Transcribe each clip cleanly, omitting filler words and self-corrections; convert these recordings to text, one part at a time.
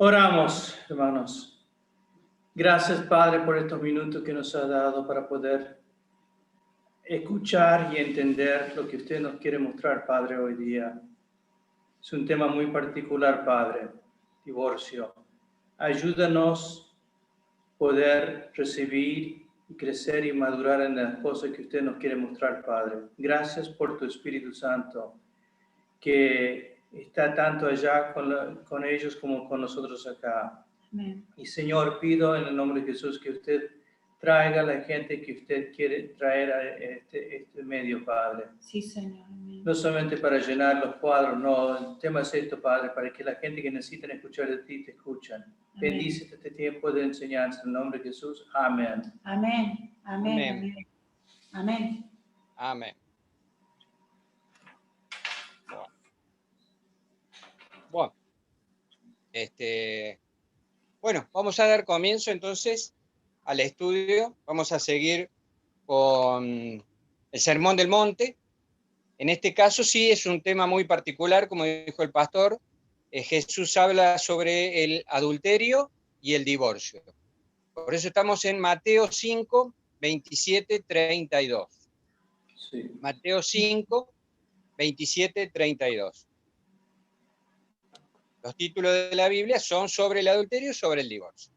Oramos, hermanos. Gracias, Padre, por estos minutos que nos ha dado para poder escuchar y entender lo que usted nos quiere mostrar, Padre, hoy día. Es un tema muy particular, Padre, divorcio. Ayúdanos a poder recibir y crecer y madurar en las cosas que usted nos quiere mostrar, Padre. Gracias por tu Espíritu Santo, que está tanto allá con ellos como con nosotros acá. Amén. Y Señor, pido en el nombre de Jesús que usted traiga a la gente que usted quiere traer a este medio, Padre. Sí, Señor. Amén. No solamente para llenar los cuadros, no, el tema es esto, Padre, para que la gente que necesita escuchar de ti te escuchen. Bendice este tiempo de enseñanza en el nombre de Jesús. Amén. Amén. Amén. Amén. Amén. Amén. Bueno, bueno, vamos a dar comienzo entonces al estudio. Vamos a seguir con el Sermón del Monte. En este caso sí es un tema muy particular, como dijo el pastor. Jesús habla sobre el adulterio y el divorcio. Por eso estamos en Mateo 5, 27, 32. Sí. Mateo 5, 27, 32. Los títulos de la Biblia son sobre el adulterio y sobre el divorcio.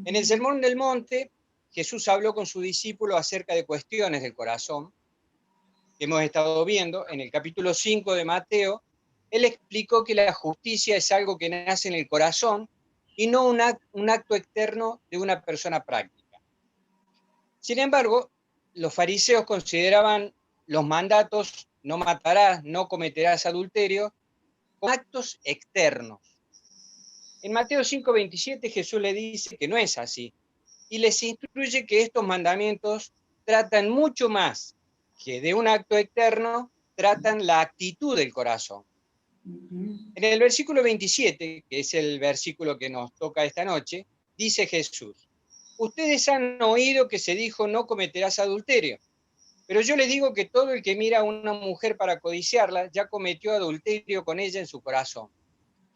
En el Sermón del Monte, Jesús habló con sus discípulos acerca de cuestiones del corazón que hemos estado viendo. En el capítulo 5 de Mateo, él explicó que la justicia es algo que nace en el corazón y no un acto externo de una persona práctica. Sin embargo, los fariseos consideraban los mandatos, no matarás, no cometerás adulterio, como actos externos. En Mateo 5:27 Jesús le dice que no es así y les instruye que estos mandamientos tratan mucho más que de un acto externo, tratan la actitud del corazón. En el versículo 27, que es el versículo que nos toca esta noche, dice Jesús: ustedes han oído que se dijo no cometerás adulterio, pero yo les digo que todo el que mira a una mujer para codiciarla ya cometió adulterio con ella en su corazón.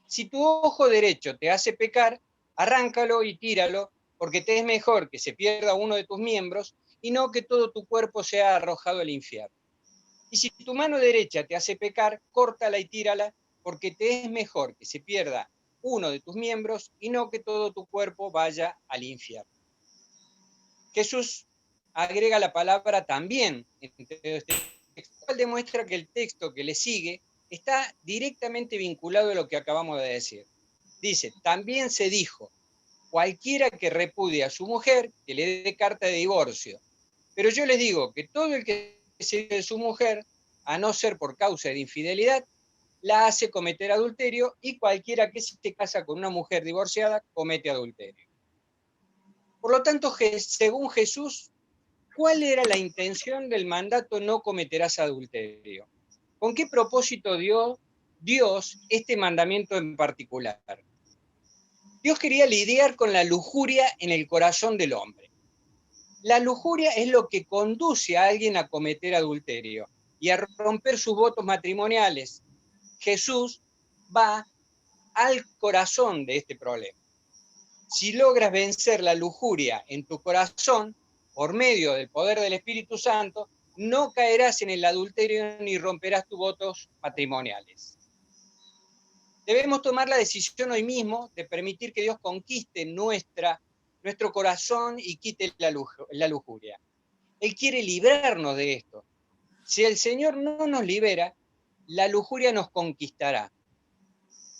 Si tu ojo derecho te hace pecar, arráncalo y tíralo, porque te es mejor que se pierda uno de tus miembros y no que todo tu cuerpo sea arrojado al infierno. Y si tu mano derecha te hace pecar, córtala y tírala, porque te es mejor que se pierda uno de tus miembros y no que todo tu cuerpo vaya al infierno. Jesús agrega la palabra también en este texto, cual demuestra que el texto que le sigue está directamente vinculado a lo que acabamos de decir. Dice: también se dijo, cualquiera que repudie a su mujer, que le dé carta de divorcio. Pero yo les digo que todo el que se de su mujer, a no ser por causa de infidelidad, la hace cometer adulterio, y cualquiera que se casa con una mujer divorciada comete adulterio. Por lo tanto, según Jesús, ¿cuál era la intención del mandato no cometerás adulterio? ¿Con qué propósito dio Dios este mandamiento en particular? Dios quería lidiar con la lujuria en el corazón del hombre. La lujuria es lo que conduce a alguien a cometer adulterio y a romper sus votos matrimoniales. Jesús va al corazón de este problema. Si logras vencer la lujuria en tu corazón, por medio del poder del Espíritu Santo, no caerás en el adulterio ni romperás tus votos matrimoniales. Debemos tomar la decisión hoy mismo de permitir que Dios conquiste nuestro corazón y quite la lujuria. Él quiere librarnos de esto. Si el Señor no nos libera, la lujuria nos conquistará.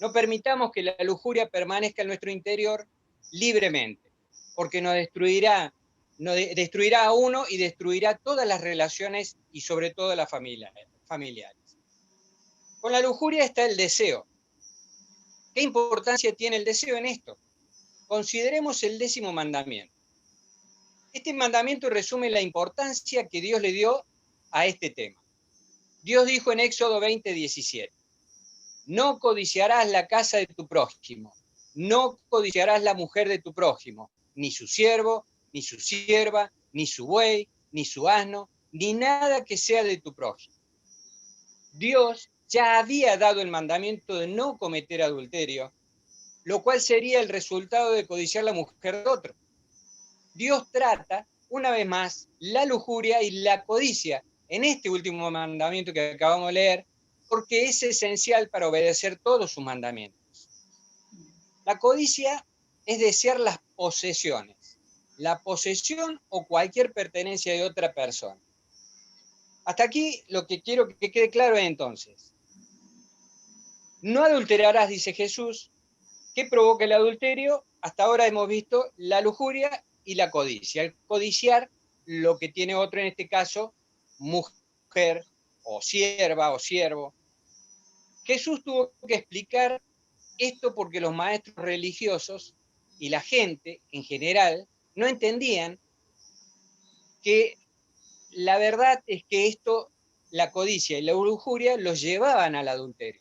No permitamos que la lujuria permanezca en nuestro interior libremente, porque nos destruirá a uno y destruirá todas las relaciones y sobre todo las familiares. Con la lujuria está el deseo. ¿Qué importancia tiene el deseo en esto? Consideremos el 10º mandamiento. Este mandamiento resume la importancia que Dios le dio a este tema. Dios dijo en Éxodo 20:17: no codiciarás la casa de tu prójimo, no codiciarás la mujer de tu prójimo, ni su siervo, ni su sierva, ni su buey, ni su asno, ni nada que sea de tu prójimo. Dios ya había dado el mandamiento de no cometer adulterio lo cual sería el resultado de codiciar la mujer de otro. Dios trata, una vez más, la lujuria y la codicia en este último mandamiento que acabamos de leer, porque es esencial para obedecer todos sus mandamientos. La codicia es desear las posesiones, la posesión o cualquier pertenencia de otra persona. Hasta aquí lo que quiero que quede claro es entonces: no adulterarás, dice Jesús. ¿Qué provoca el adulterio? Hasta ahora hemos visto la lujuria y la codicia. El codiciar lo que tiene otro, en este caso, mujer o sierva o siervo. Jesús tuvo que explicar esto porque los maestros religiosos y la gente en general no entendían que la verdad es que esto, la codicia y la lujuria, los llevaban al adulterio.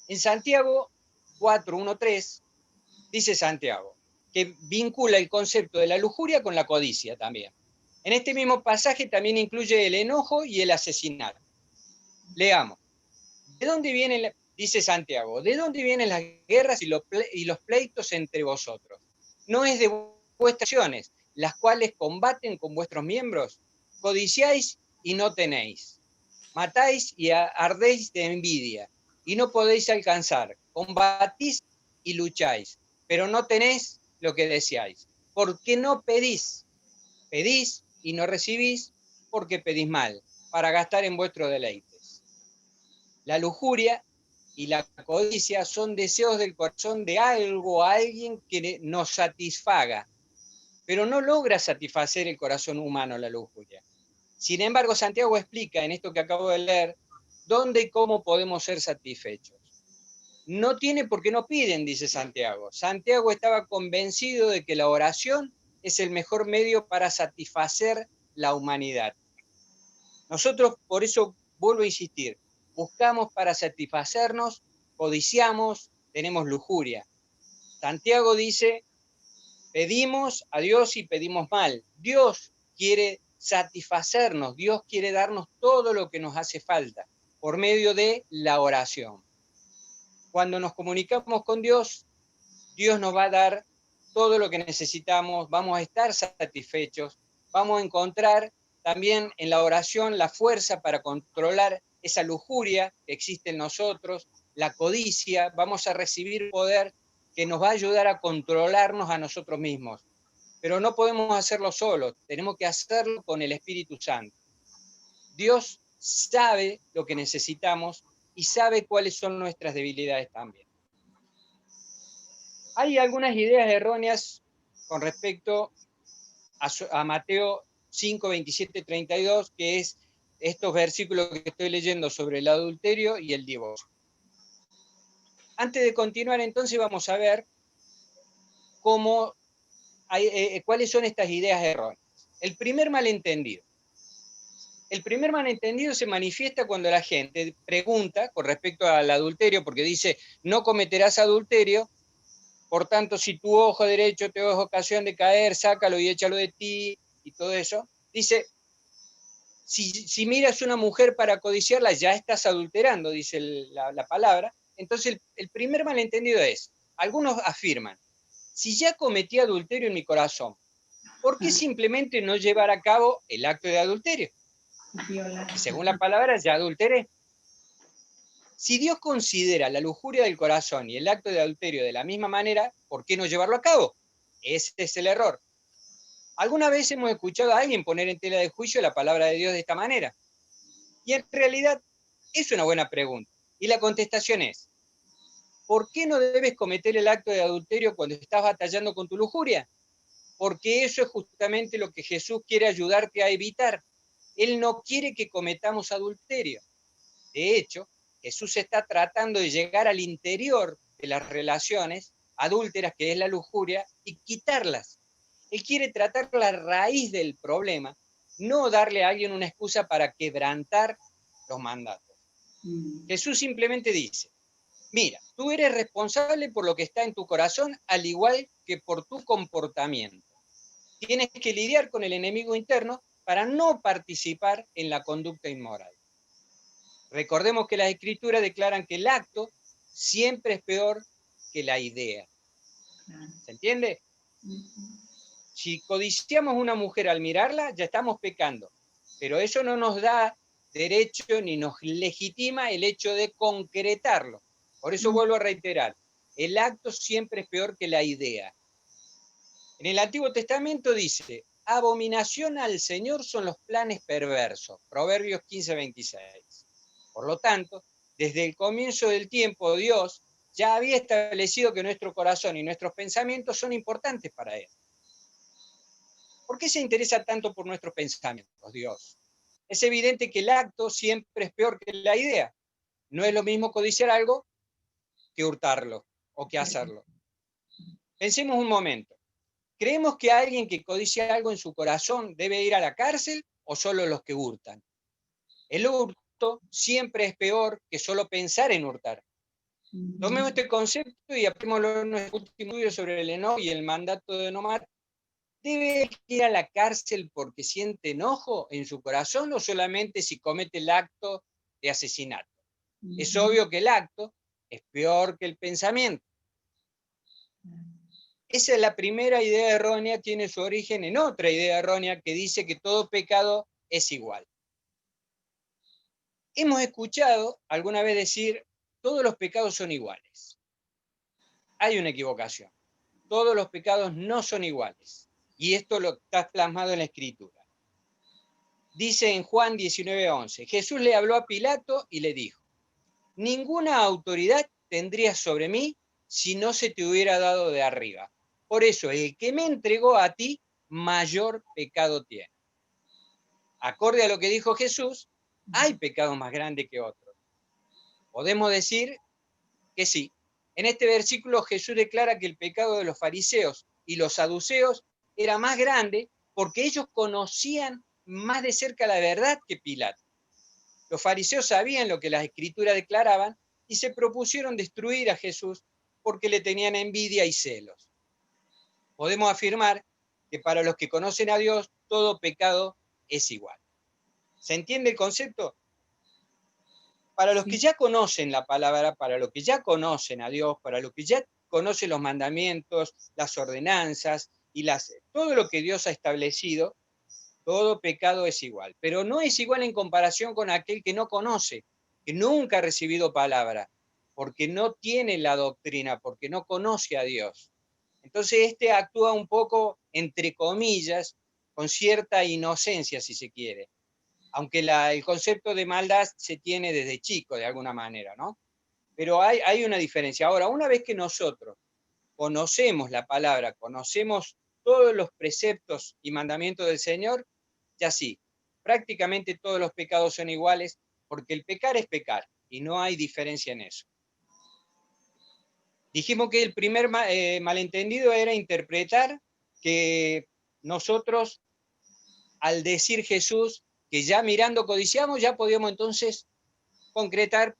En Santiago 4:1-3 dice Santiago, que vincula el concepto de la lujuria con la codicia también. En este mismo pasaje también incluye el enojo y el asesinato. Leamos. ¿De dónde vienen, dice Santiago, de dónde vienen las guerras y los pleitos entre vosotros? ¿No es de vuestras acciones, las cuales combaten con vuestros miembros? Codiciáis y no tenéis. Matáis y ardéis de envidia, y no podéis alcanzar. Combatís y lucháis, pero no tenéis lo que deseáis. ¿Por qué no pedís? Pedís y no recibís, porque pedís mal, para gastar en vuestros deleites. La lujuria y la codicia son deseos del corazón de algo o alguien que nos satisfaga, pero no logra satisfacer el corazón humano la lujuria. Sin embargo, Santiago explica en esto que acabo de leer dónde y cómo podemos ser satisfechos. No tiene por qué no piden, dice Santiago. Santiago estaba convencido de que la oración es el mejor medio para satisfacer la humanidad. Nosotros, por eso, vuelvo a insistir, buscamos para satisfacernos, codiciamos, tenemos lujuria. Santiago dice, pedimos a Dios y pedimos mal. Dios quiere satisfacernos, Dios quiere darnos todo lo que nos hace falta por medio de la oración. Cuando nos comunicamos con Dios, Dios nos va a dar todo lo que necesitamos, vamos a estar satisfechos, vamos a encontrar también en la oración la fuerza para controlar esa lujuria que existe en nosotros, la codicia, vamos a recibir poder que nos va a ayudar a controlarnos a nosotros mismos. Pero no podemos hacerlo solos, tenemos que hacerlo con el Espíritu Santo. Dios sabe lo que necesitamos y sabe cuáles son nuestras debilidades también. Hay algunas ideas erróneas con respecto a Mateo 5, 27, 32, que es estos versículos que estoy leyendo sobre el adulterio y el divorcio. Antes de continuar, entonces, vamos a ver cuáles son estas ideas erróneas. El primer malentendido. El primer malentendido se manifiesta cuando la gente pregunta con respecto al adulterio, porque dice, no cometerás adulterio, por tanto, si tu ojo derecho te da ocasión de caer, sácalo y échalo de ti, y todo eso. Dice, si miras una mujer para codiciarla, ya estás adulterando, dice la palabra. Entonces, el primer malentendido es, algunos afirman, si ya cometí adulterio en mi corazón, ¿por qué simplemente no llevar a cabo el acto de adulterio? Y según la palabra, ya adulteré. Si Dios considera la lujuria del corazón y el acto de adulterio de la misma manera, ¿por qué no llevarlo a cabo? Ese es el error. ¿Alguna vez hemos escuchado a alguien poner en tela de juicio la palabra de Dios de esta manera? Y en realidad es una buena pregunta. Y la contestación es, ¿por qué no debes cometer el acto de adulterio cuando estás batallando con tu lujuria? Porque eso es justamente lo que Jesús quiere ayudarte a evitar. Él no quiere que cometamos adulterio. De hecho, Jesús está tratando de llegar al interior de las relaciones adúlteras, que es la lujuria, y quitarlas. Él quiere tratar la raíz del problema, no darle a alguien una excusa para quebrantar los mandatos. Jesús simplemente dice, mira, tú eres responsable por lo que está en tu corazón, al igual que por tu comportamiento. Tienes que lidiar con el enemigo interno para no participar en la conducta inmoral. Recordemos que las Escrituras declaran que el acto siempre es peor que la idea. Claro. ¿Se entiende? Ujú. Si codiciamos una mujer al mirarla, ya estamos pecando. Pero eso no nos da derecho ni nos legitima el hecho de concretarlo. Por eso vuelvo a reiterar, el acto siempre es peor que la idea. En el Antiguo Testamento dice, abominación al Señor son los planes perversos. Proverbios 15:26. Por lo tanto, desde el comienzo del tiempo, Dios ya había establecido que nuestro corazón y nuestros pensamientos son importantes para Él. ¿Por qué se interesa tanto por nuestros pensamientos, Dios? Es evidente que el acto siempre es peor que la idea. No es lo mismo codiciar algo que hurtarlo o que hacerlo. Pensemos un momento. ¿Creemos que alguien que codicia algo en su corazón debe ir a la cárcel o solo los que hurtan? El hurto siempre es peor que solo pensar en hurtar. Tomemos este concepto y aplicémoslo en nuestro último estudio sobre el enojo y el mandato de no matar. ¿Debe ir a la cárcel porque siente enojo en su corazón o solamente si comete el acto de asesinato? Es obvio que el acto es peor que el pensamiento. Esa es la primera idea errónea, tiene su origen en otra idea errónea que dice que todo pecado es igual. Hemos escuchado alguna vez decir, todos los pecados son iguales. Hay una equivocación. Todos los pecados no son iguales. Y esto lo está plasmado en la Escritura. Dice en Juan 19:11, Jesús le habló a Pilato y le dijo, ninguna autoridad tendrías sobre mí si no se te hubiera dado de arriba. Por eso, el que me entregó a ti, mayor pecado tiene. Acorde a lo que dijo Jesús, hay pecados más grandes que otros. Podemos decir que sí. En este versículo Jesús declara que el pecado de los fariseos y los saduceos era más grande porque ellos conocían más de cerca la verdad que Pilato. Los fariseos sabían lo que las escrituras declaraban y se propusieron destruir a Jesús porque le tenían envidia y celos. Podemos afirmar que para los que conocen a Dios, todo pecado es igual. ¿Se entiende el concepto? Para los que ya conocen la palabra, para los que ya conocen a Dios, para los que ya conocen los mandamientos, las ordenanzas y todo lo que Dios ha establecido, todo pecado es igual. Pero no es igual en comparación con aquel que no conoce, que nunca ha recibido palabra, porque no tiene la doctrina, porque no conoce a Dios. Entonces este actúa un poco, entre comillas, con cierta inocencia, si se quiere. Aunque el concepto de maldad se tiene desde chico, de alguna manera, ¿no? Pero hay una diferencia. Ahora, una vez que nosotros conocemos la palabra, conocemos todos los preceptos y mandamientos del Señor, ya sí, prácticamente todos los pecados son iguales, porque el pecar es pecar, y no hay diferencia en eso. Dijimos que el primer malentendido era interpretar que nosotros, al decir Jesús, que ya mirando codiciamos, ya podíamos entonces concretar,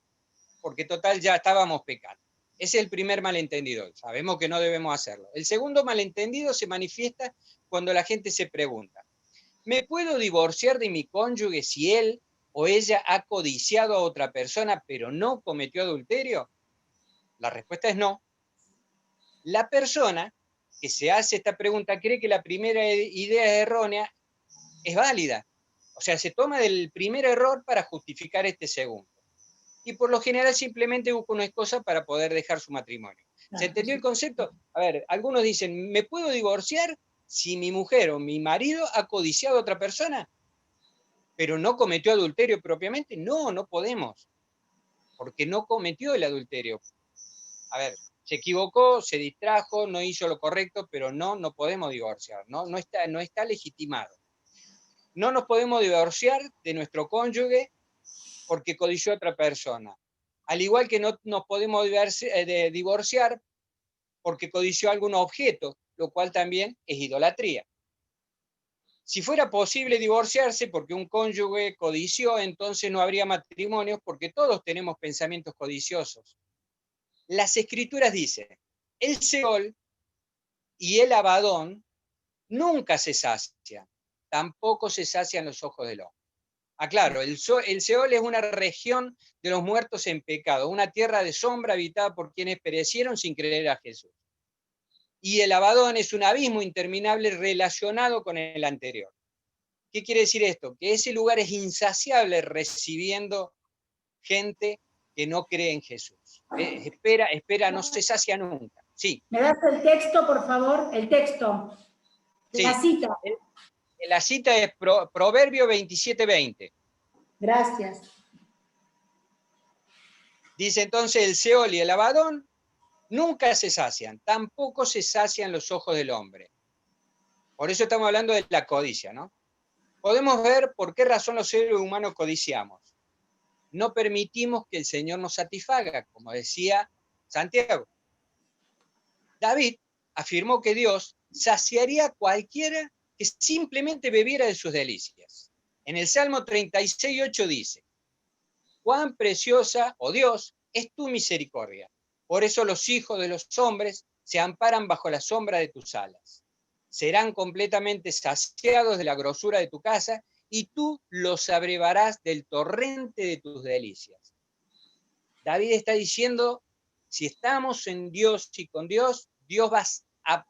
porque total ya estábamos pecando. Ese es el primer malentendido, sabemos que no debemos hacerlo. El segundo malentendido se manifiesta cuando la gente se pregunta, ¿me puedo divorciar de mi cónyuge si él o ella ha codiciado a otra persona pero no cometió adulterio? La respuesta es no. La persona que se hace esta pregunta cree que la primera idea errónea es válida. O sea, se toma del primer error para justificar este segundo. Y por lo general simplemente busca una excusa para poder dejar su matrimonio. ¿Se entendió el concepto? A ver, algunos dicen, ¿me puedo divorciar si mi mujer o mi marido ha codiciado a otra persona, pero no cometió adulterio propiamente? No, no podemos, porque no cometió el adulterio. A ver, se equivocó, se distrajo, no hizo lo correcto, pero no podemos divorciar, no está legitimado. No nos podemos divorciar de nuestro cónyuge porque codició a otra persona. Al igual que no nos podemos divorciar porque codició algún objeto, lo cual también es idolatría. Si fuera posible divorciarse porque un cónyuge codició, entonces no habría matrimonios porque todos tenemos pensamientos codiciosos. Las escrituras dicen, el Seol y el Abadón nunca se sacian, tampoco se sacian los ojos del hombre. Aclaro, el Seol es una región de los muertos en pecado, una tierra de sombra habitada por quienes perecieron sin creer a Jesús. Y el Abadón es un abismo interminable relacionado con el anterior. ¿Qué quiere decir esto? Que ese lugar es insaciable recibiendo gente que no cree en Jesús. Espera, no se sacia nunca. Sí. ¿Me das el texto, por favor? El texto. Sí. La cita. La cita es Proverbio 27:20. Gracias. Dice entonces, el Seol y el Abadón nunca se sacian, tampoco se sacian los ojos del hombre. Por eso estamos hablando de la codicia, ¿no? Podemos ver por qué razón los seres humanos codiciamos. No permitimos que el Señor nos satisfaga, como decía Santiago. David afirmó que Dios saciaría a cualquiera que simplemente bebiera de sus delicias. En el Salmo 36:8 dice: cuán preciosa, oh Dios, es tu misericordia. Por eso los hijos de los hombres se amparan bajo la sombra de tus alas. Serán completamente saciados de la grosura de tu casa, y tú los abrevarás del torrente de tus delicias. David está diciendo, si estamos en Dios y con Dios, Dios va a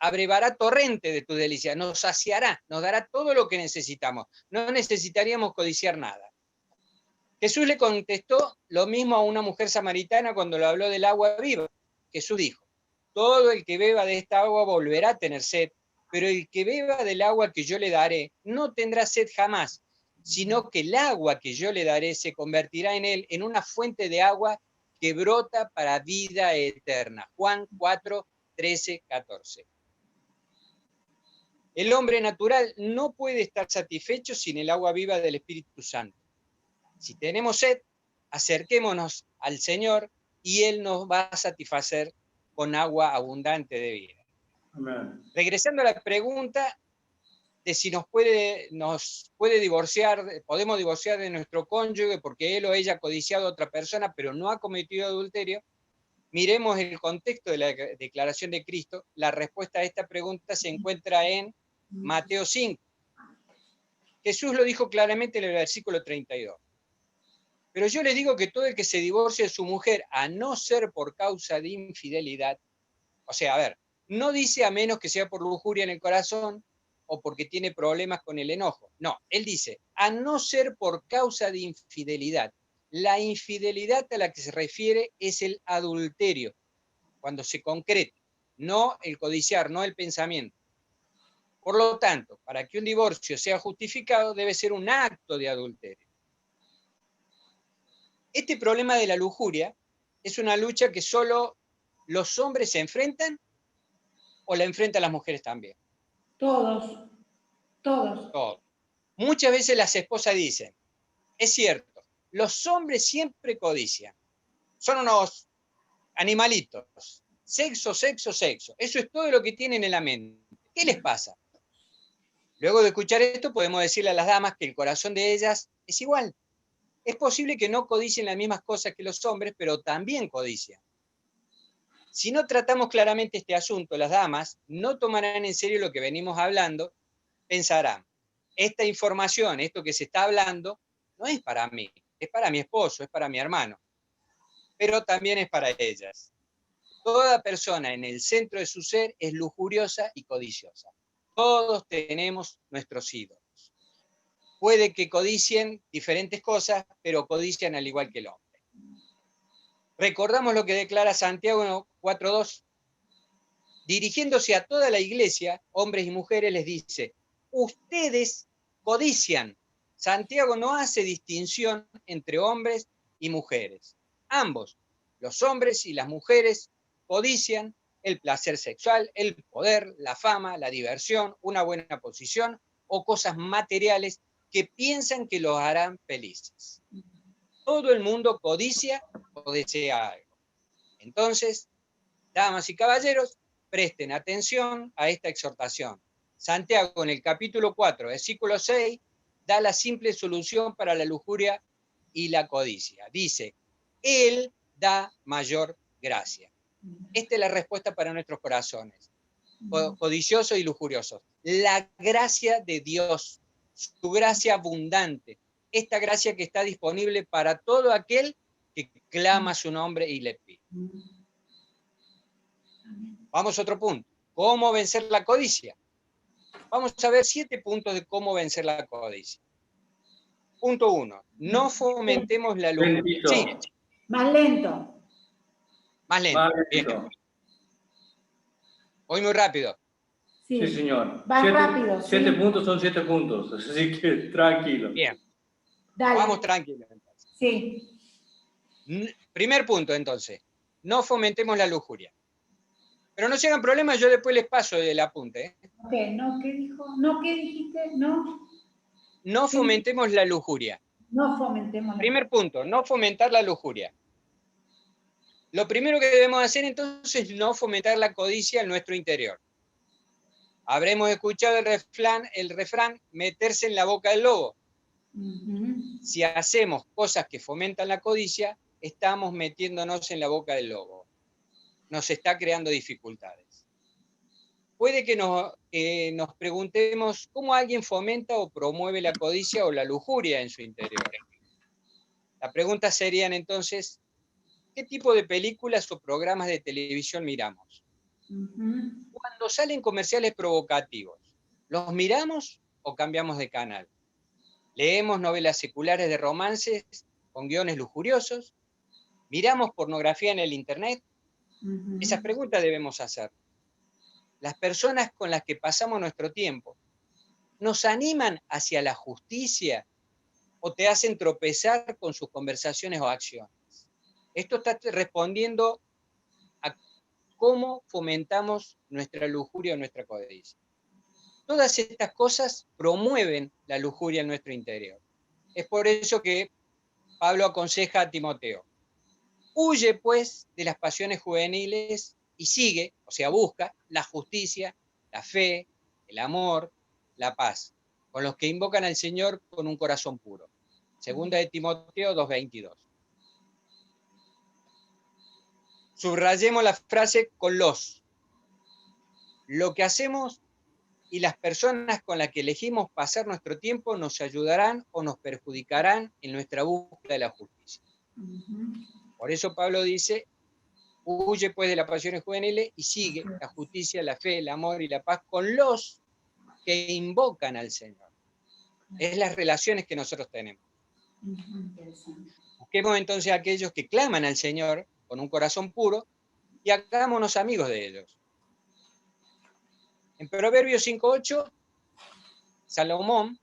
abrevará torrente de tus delicias, nos saciará, nos dará todo lo que necesitamos. No necesitaríamos codiciar nada. Jesús le contestó lo mismo a una mujer samaritana cuando le habló del agua viva. Jesús dijo: todo el que beba de esta agua volverá a tener sed, pero el que beba del agua que yo le daré no tendrá sed jamás, sino que el agua que yo le daré se convertirá en él en una fuente de agua que brota para vida eterna. Juan 4:13-14. El hombre natural no puede estar satisfecho sin el agua viva del Espíritu Santo. Si tenemos sed, acerquémonos al Señor y Él nos va a satisfacer con agua abundante de vida. Amén. Regresando a la pregunta de si nos puede divorciar, podemos divorciar de nuestro cónyuge porque él o ella ha codiciado a otra persona, pero no ha cometido adulterio, miremos el contexto de la declaración de Cristo. La respuesta a esta pregunta se encuentra en Mateo 5. Jesús lo dijo claramente en el versículo 32. Pero yo les digo que todo el que se divorcie de su mujer, a no ser por causa de infidelidad, o sea, a ver, no dice a menos que sea por lujuria en el corazón o porque tiene problemas con el enojo. No, él dice, a no ser por causa de infidelidad. La infidelidad a la que se refiere es el adulterio, cuando se concreta, no el codiciar, no el pensamiento. Por lo tanto, para que un divorcio sea justificado, debe ser un acto de adulterio. Este problema de la lujuria es una lucha que solo los hombres se enfrentan o la enfrentan las mujeres también. Todos. Todos. Muchas veces las esposas dicen, es cierto, los hombres siempre codician, son unos animalitos, sexo, sexo, sexo, eso es todo lo que tienen en la mente. ¿Qué les pasa? Luego de escuchar esto podemos decirle a las damas que el corazón de ellas es igual. Es posible que no codicien las mismas cosas que los hombres, pero también codician. Si no tratamos claramente este asunto, las damas no tomarán en serio lo que venimos hablando, pensarán, esta información, esto que se está hablando, no es para mí, es para mi esposo, es para mi hermano, pero también es para ellas. Toda persona en el centro de su ser es lujuriosa y codiciosa. Todos tenemos nuestros ídolos. Puede que codicien diferentes cosas, pero codician al igual que el hombre. Recordamos lo que declara Santiago 4:2. Dirigiéndose a toda la iglesia, hombres y mujeres, les dice, ustedes codician. Santiago no hace distinción entre hombres y mujeres. Ambos, los hombres y las mujeres, codician el placer sexual, el poder, la fama, la diversión, una buena posición o cosas materiales que piensan que los harán felices. Todo el mundo codicia o desea algo. Entonces, damas y caballeros, presten atención a esta exhortación. Santiago en el capítulo 4, versículo 6, da la simple solución para la lujuria y la codicia. Dice, Él da mayor gracia. Esta es la respuesta para nuestros corazones, codiciosos y lujuriosos. La gracia de Dios su gracia abundante, esta gracia que está disponible para todo aquel que clama su nombre y le pide. Vamos a otro punto. ¿Cómo vencer la codicia? Vamos a ver 7 puntos de cómo vencer la codicia. Punto 1. No fomentemos la lujuria. Lentito. Sí, Más lento. más lento. Más Bien. lento. Voy muy rápido. Sí, señor. Vas rápido, 7 sí. puntos son 7 puntos, así que tranquilo. Bien. Dale. Vamos tranquilos. Sí. Primer punto, entonces. No fomentemos la lujuria. Pero no se hagan problemas, yo después les paso el apunte. Ok, no, ¿qué dijo? No, ¿qué dijiste? No. No fomentemos la lujuria. No fomentemos. Primer punto, no fomentar la lujuria. Lo primero que debemos hacer entonces es no fomentar la codicia en nuestro interior. Habremos escuchado el refrán, meterse en la boca del lobo. Si hacemos cosas que fomentan la codicia, estamos metiéndonos en la boca del lobo. Nos está creando dificultades. Puede que nos preguntemos cómo alguien fomenta o promueve la codicia o la lujuria en su interior. La pregunta serían entonces, ¿qué tipo de películas o programas de televisión miramos? Cuando salen comerciales provocativos, ¿los miramos o cambiamos de canal? ¿Leemos novelas seculares de romances con guiones lujuriosos? ¿Miramos pornografía en el internet? Esas preguntas debemos hacer. Las personas con las que pasamos nuestro tiempo, ¿nos animan hacia la justicia o te hacen tropezar con sus conversaciones o acciones? Esto está respondiendo a cómo fomentamos nuestra lujuria o nuestra codicia. Todas estas cosas promueven la lujuria en nuestro interior. Es por eso que Pablo aconseja a Timoteo: huye pues de las pasiones juveniles y sigue, o sea, busca la justicia, la fe, el amor, la paz, con los que invocan al Señor con un corazón puro. Segunda de Timoteo 2:22. Subrayemos la frase con los. Lo que hacemos y las personas con las que elegimos pasar nuestro tiempo nos ayudarán o nos perjudicarán en nuestra búsqueda de la justicia. Por eso Pablo dice: huye pues de las pasiones juveniles y sigue la justicia, la fe, el amor y la paz con los que invocan al Señor. Es las relaciones que nosotros tenemos. Busquemos entonces a aquellos que claman al Señor con un corazón puro y hagámonos amigos de ellos. En Proverbios 5:8, Salomón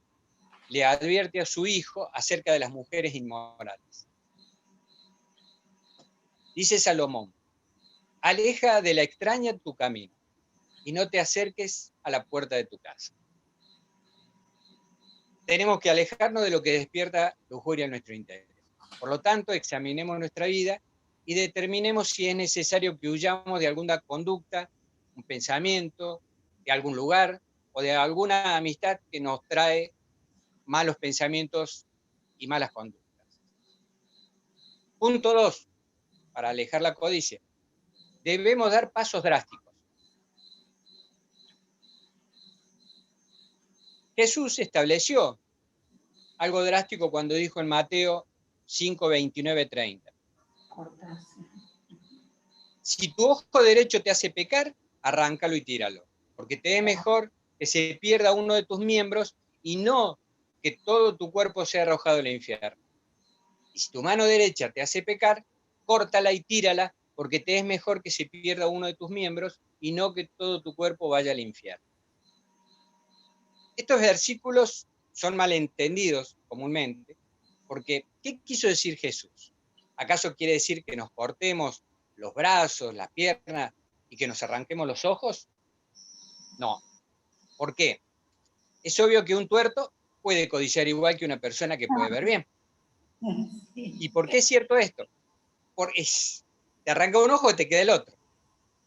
le advierte a su hijo acerca de las mujeres inmorales. Dice Salomón: aleja de la extraña tu camino y no te acerques a la puerta de tu casa. Tenemos que alejarnos de lo que despierta lujuria en nuestro interior. Por lo tanto, examinemos nuestra vida y determinemos si es necesario que huyamos de alguna conducta, un pensamiento, de algún lugar o de alguna amistad que nos trae malos pensamientos y malas conductas. Punto 2. Para alejar la codicia, debemos dar pasos drásticos. Jesús estableció algo drástico cuando dijo en Mateo 5:29-30. Si tu ojo derecho te hace pecar, arráncalo y tíralo, porque te es mejor que se pierda uno de tus miembros y no que todo tu cuerpo sea arrojado al infierno. Y si tu mano derecha te hace pecar, córtala y tírala, porque te es mejor que se pierda uno de tus miembros y no que todo tu cuerpo vaya al infierno. Estos versículos son malentendidos comúnmente, porque ¿qué quiso decir Jesús? ¿Acaso quiere decir que nos cortemos los brazos, las piernas y que nos arranquemos los ojos? No. ¿Por qué? Es obvio que un tuerto puede codiciar igual que una persona que puede ver bien. ¿Y por qué es cierto esto? Porque te arranca un ojo y te queda el otro.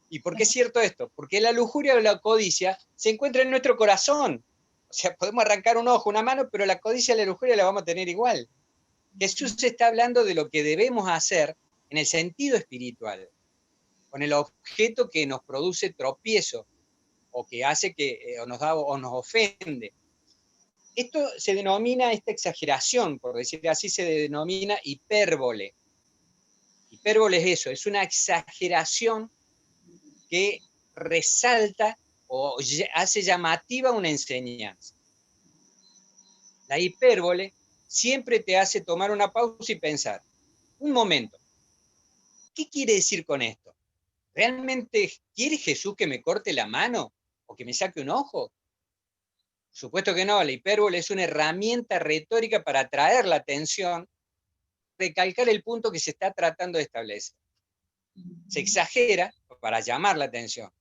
¿Y por qué es cierto esto? Porque la lujuria o la codicia se encuentra en nuestro corazón. O sea, podemos arrancar un ojo, una mano, pero la codicia y la lujuria la vamos a tener igual. Jesús está hablando de lo que debemos hacer en el sentido espiritual, con el objeto que nos produce tropiezo, o que hace que o nos ofende. Esto se denomina, esta exageración, por decir así, se denomina hipérbole. Hipérbole es eso, es una exageración que resalta o hace llamativa una enseñanza. La hipérbole siempre te hace tomar una pausa y pensar, un momento, ¿qué quiere decir con esto? ¿Realmente quiere Jesús que me corte la mano o que me saque un ojo? Por supuesto que no, la hipérbole es una herramienta retórica para atraer la atención, recalcar el punto que se está tratando de establecer. Se exagera para llamar la atención.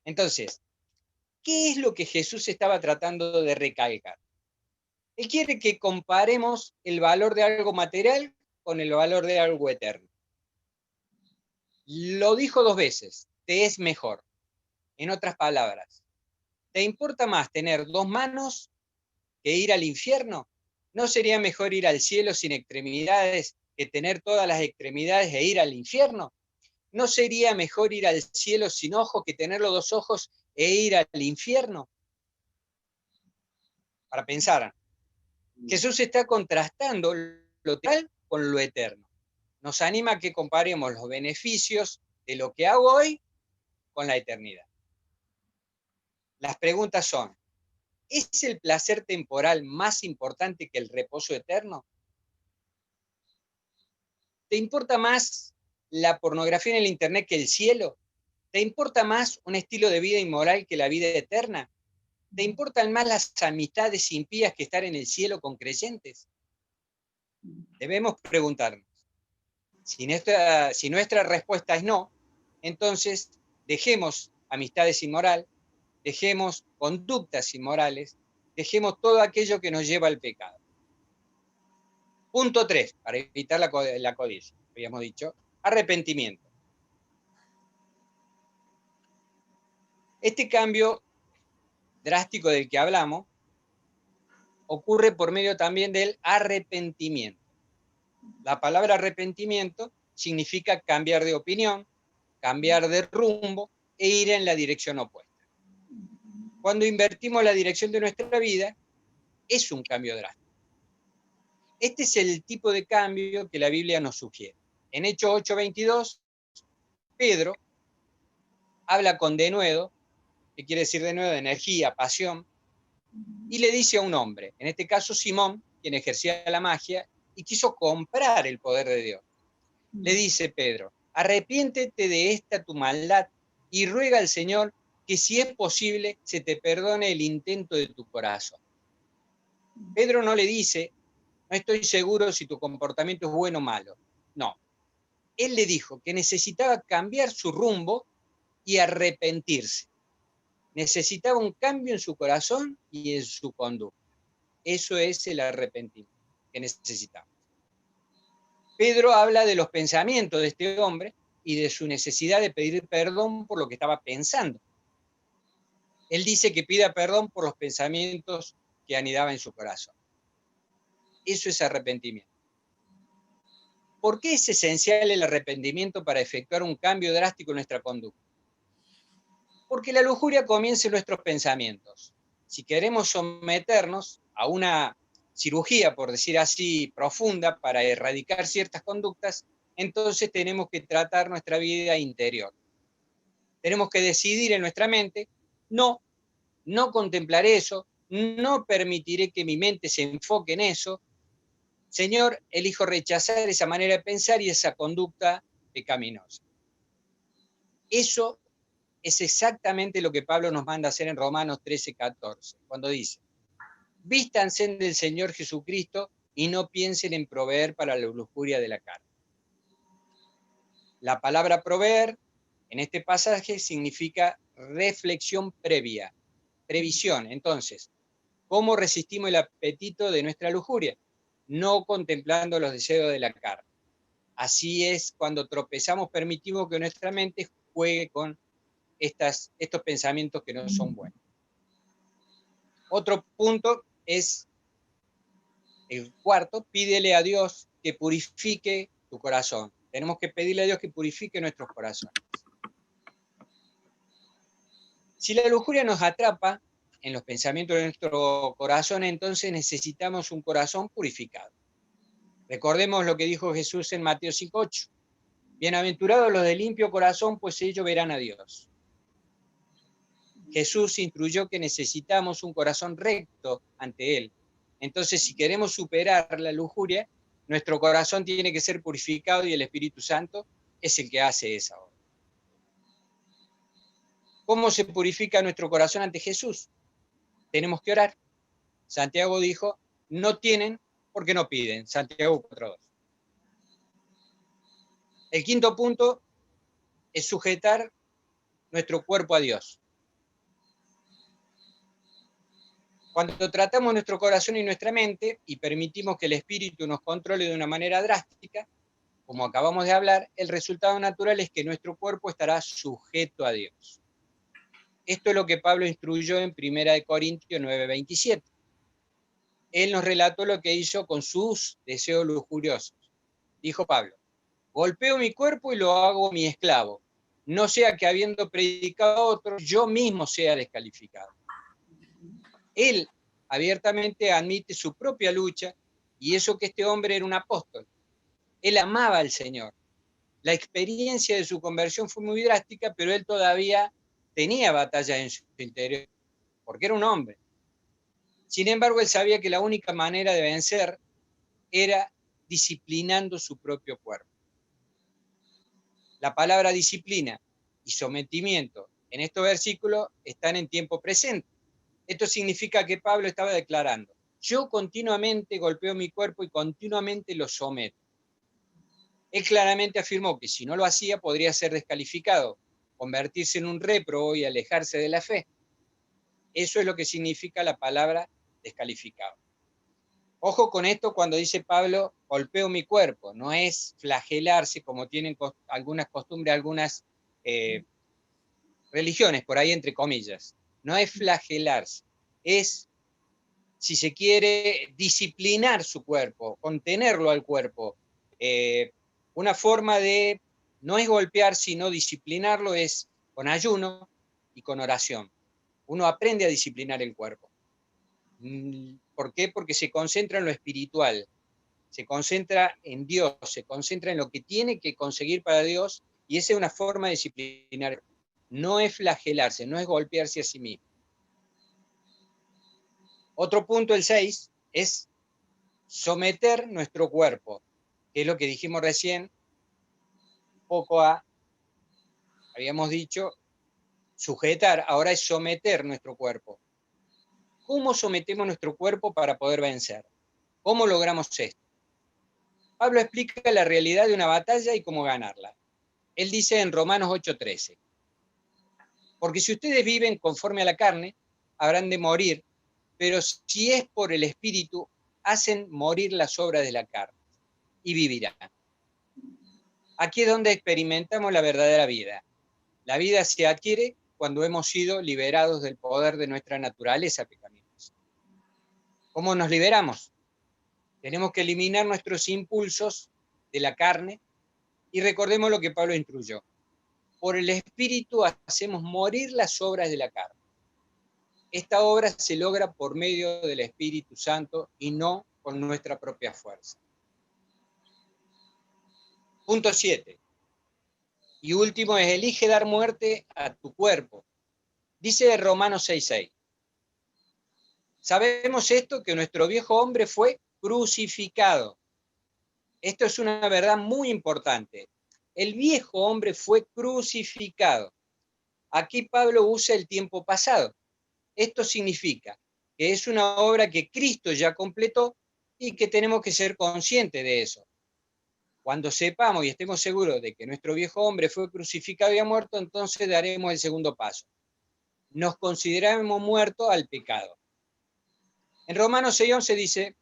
Entonces, ¿qué es lo que Jesús estaba tratando de recalcar? Él quiere que comparemos el valor de algo material con el valor de algo eterno. Lo dijo 2 veces, te es mejor. En otras palabras, ¿te importa más tener 2 manos que ir al infierno? ¿No sería mejor ir al cielo sin extremidades que tener todas las extremidades e ir al infierno? ¿No sería mejor ir al cielo sin ojos que tener los 2 ojos e ir al infierno? Para pensar, Jesús está contrastando lo tal con lo eterno. Nos anima a que comparemos los beneficios de lo que hago hoy con la eternidad. Las preguntas son, ¿es el placer temporal más importante que el reposo eterno? ¿Te importa más la pornografía en el internet que el cielo? ¿Te importa más un estilo de vida inmoral que la vida eterna? ¿Te importan más las amistades impías que estar en el cielo con creyentes? Debemos preguntarnos. Si nuestra respuesta es no, entonces dejemos amistades inmorales, dejemos conductas inmorales, dejemos todo aquello que nos lleva al pecado. Punto 3, para evitar la codicia, habíamos dicho, arrepentimiento. Este cambio drástico del que hablamos ocurre por medio también del arrepentimiento. La palabra arrepentimiento significa cambiar de opinión, cambiar de rumbo e ir en la dirección opuesta. Cuando invertimos la dirección de nuestra vida, es un cambio drástico. Este es el tipo de cambio que la Biblia nos sugiere. En Hechos 8:22, Pedro habla con denuedo, que quiere decir denuedo de energía, pasión, y le dice a un hombre, en este caso Simón, quien ejercía la magia y quiso comprar el poder de Dios. Le dice Pedro, arrepiéntete de esta tu maldad y ruega al Señor que si es posible se te perdone el intento de tu corazón. Pedro no le dice, no estoy seguro si tu comportamiento es bueno o malo. No. Él le dijo que necesitaba cambiar su rumbo y arrepentirse. Necesitaba un cambio en su corazón y en su conducta. Eso es el arrepentimiento que necesitamos. Pedro habla de los pensamientos de este hombre y de su necesidad de pedir perdón por lo que estaba pensando. Él dice que pida perdón por los pensamientos que anidaban en su corazón. Eso es arrepentimiento. ¿Por qué es esencial el arrepentimiento para efectuar un cambio drástico en nuestra conducta? Porque la lujuria comienza en nuestros pensamientos. Si queremos someternos a una cirugía, por decir así, profunda para erradicar ciertas conductas, entonces tenemos que tratar nuestra vida interior. Tenemos que decidir en nuestra mente, no contemplaré eso, no permitiré que mi mente se enfoque en eso. Señor, elijo rechazar esa manera de pensar y esa conducta pecaminosa. Eso es exactamente lo que Pablo nos manda a hacer en Romanos 13:14, cuando dice, vístanse del Señor Jesucristo y no piensen en proveer para la lujuria de la carne. La palabra proveer en este pasaje significa reflexión previa, previsión. Entonces, ¿cómo resistimos el apetito de nuestra lujuria? No contemplando los deseos de la carne. Así es, cuando tropezamos, permitimos que nuestra mente juegue con estos pensamientos que no son buenos. Otro punto es, el cuarto, pídele a Dios que purifique tu corazón. Tenemos que pedirle a Dios que purifique nuestros corazones. Si la lujuria nos atrapa, en los pensamientos de nuestro corazón, entonces necesitamos un corazón purificado. Recordemos lo que dijo Jesús en Mateo 5:8. Bienaventurados los de limpio corazón, pues ellos verán a Dios. Jesús instruyó que necesitamos un corazón recto ante Él. Entonces, si queremos superar la lujuria, nuestro corazón tiene que ser purificado y el Espíritu Santo es el que hace esa obra. ¿Cómo se purifica nuestro corazón ante Jesús? Tenemos que orar. Santiago dijo, no tienen porque no piden. Santiago 4:2. El quinto punto es sujetar nuestro cuerpo a Dios. Cuando tratamos nuestro corazón y nuestra mente y permitimos que el espíritu nos controle de una manera drástica, como acabamos de hablar, el resultado natural es que nuestro cuerpo estará sujeto a Dios. Esto es lo que Pablo instruyó en 1 Corintios 9:27. Él nos relató lo que hizo con sus deseos lujuriosos. Dijo Pablo, golpeo mi cuerpo y lo hago mi esclavo, no sea que habiendo predicado a otros, yo mismo sea descalificado. Él abiertamente admite su propia lucha y eso que este hombre era un apóstol. Él amaba al Señor. La experiencia de su conversión fue muy drástica, pero él todavía tenía batallas en su interior, porque era un hombre. Sin embargo, él sabía que la única manera de vencer era disciplinando su propio cuerpo. La palabra disciplina y sometimiento en estos versículos están en tiempo presente. Esto significa que Pablo estaba declarando, yo continuamente golpeo mi cuerpo y continuamente lo someto. Él claramente afirmó que si no lo hacía podría ser descalificado, convertirse en un réprobo y alejarse de la fe. Eso es lo que significa la palabra descalificado. Ojo con esto cuando dice Pablo, golpeo mi cuerpo, no es flagelarse como tienen algunas costumbres, algunas religiones, por ahí entre comillas. No es flagelarse, es, si se quiere, disciplinar su cuerpo, contenerlo al cuerpo. Una forma de, no es golpear, sino disciplinarlo, es con ayuno y con oración. Uno aprende a disciplinar el cuerpo. ¿Por qué? Porque se concentra en lo espiritual, se concentra en Dios, se concentra en lo que tiene que conseguir para Dios, y esa es una forma de disciplinar. No es flagelarse, no es golpearse a sí mismo. Otro punto, el 6, es someter nuestro cuerpo, que es lo que dijimos recién, un poco habíamos dicho, sujetar, ahora es someter nuestro cuerpo. ¿Cómo sometemos nuestro cuerpo para poder vencer? ¿Cómo logramos esto? Pablo explica la realidad de una batalla y cómo ganarla. Él dice en Romanos 8:13, porque si ustedes viven conforme a la carne, habrán de morir, pero si es por el Espíritu, hacen morir las obras de la carne y vivirán. Aquí es donde experimentamos la verdadera vida. La vida se adquiere cuando hemos sido liberados del poder de nuestra naturaleza pecaminosa. ¿Cómo nos liberamos? Tenemos que eliminar nuestros impulsos de la carne y recordemos lo que Pablo instruyó. Por el Espíritu hacemos morir las obras de la carne. Esta obra se logra por medio del Espíritu Santo y no con nuestra propia fuerza. Punto 7. Y último es, elige dar muerte a tu cuerpo. Dice Romanos 6:6. Sabemos esto, que nuestro viejo hombre fue crucificado. Esto es una verdad muy importante. El viejo hombre fue crucificado. Aquí Pablo usa el tiempo pasado. Esto significa que es una obra que Cristo ya completó y que tenemos que ser conscientes de eso. Cuando sepamos y estemos seguros de que nuestro viejo hombre fue crucificado y ha muerto, entonces daremos el segundo paso. Nos consideramos muertos al pecado. En Romanos 6:11 dice,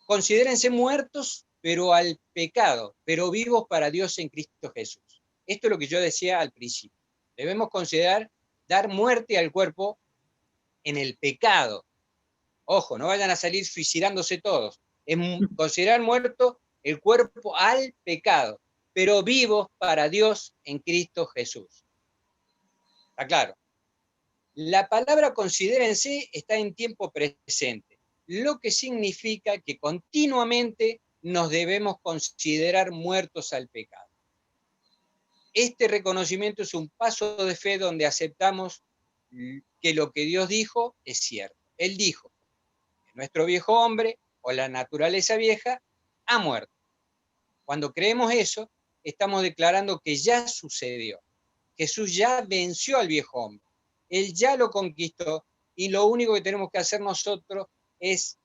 considérense muertos, pero al pecado, pero vivos para Dios en Cristo Jesús. Esto es lo que yo decía al principio. Debemos considerar dar muerte al cuerpo en el pecado. Ojo, no vayan a salir suicidándose todos. Es considerar muerto el cuerpo al pecado, pero vivos para Dios en Cristo Jesús. ¿Está claro? La palabra considérense está en tiempo presente, lo que significa que continuamente nos debemos considerar muertos al pecado. Este reconocimiento es un paso de fe donde aceptamos que lo que Dios dijo es cierto. Él dijo que nuestro viejo hombre o la naturaleza vieja ha muerto. Cuando creemos eso, estamos declarando que ya sucedió. Jesús ya venció al viejo hombre. Él ya lo conquistó y lo único que tenemos que hacer nosotros es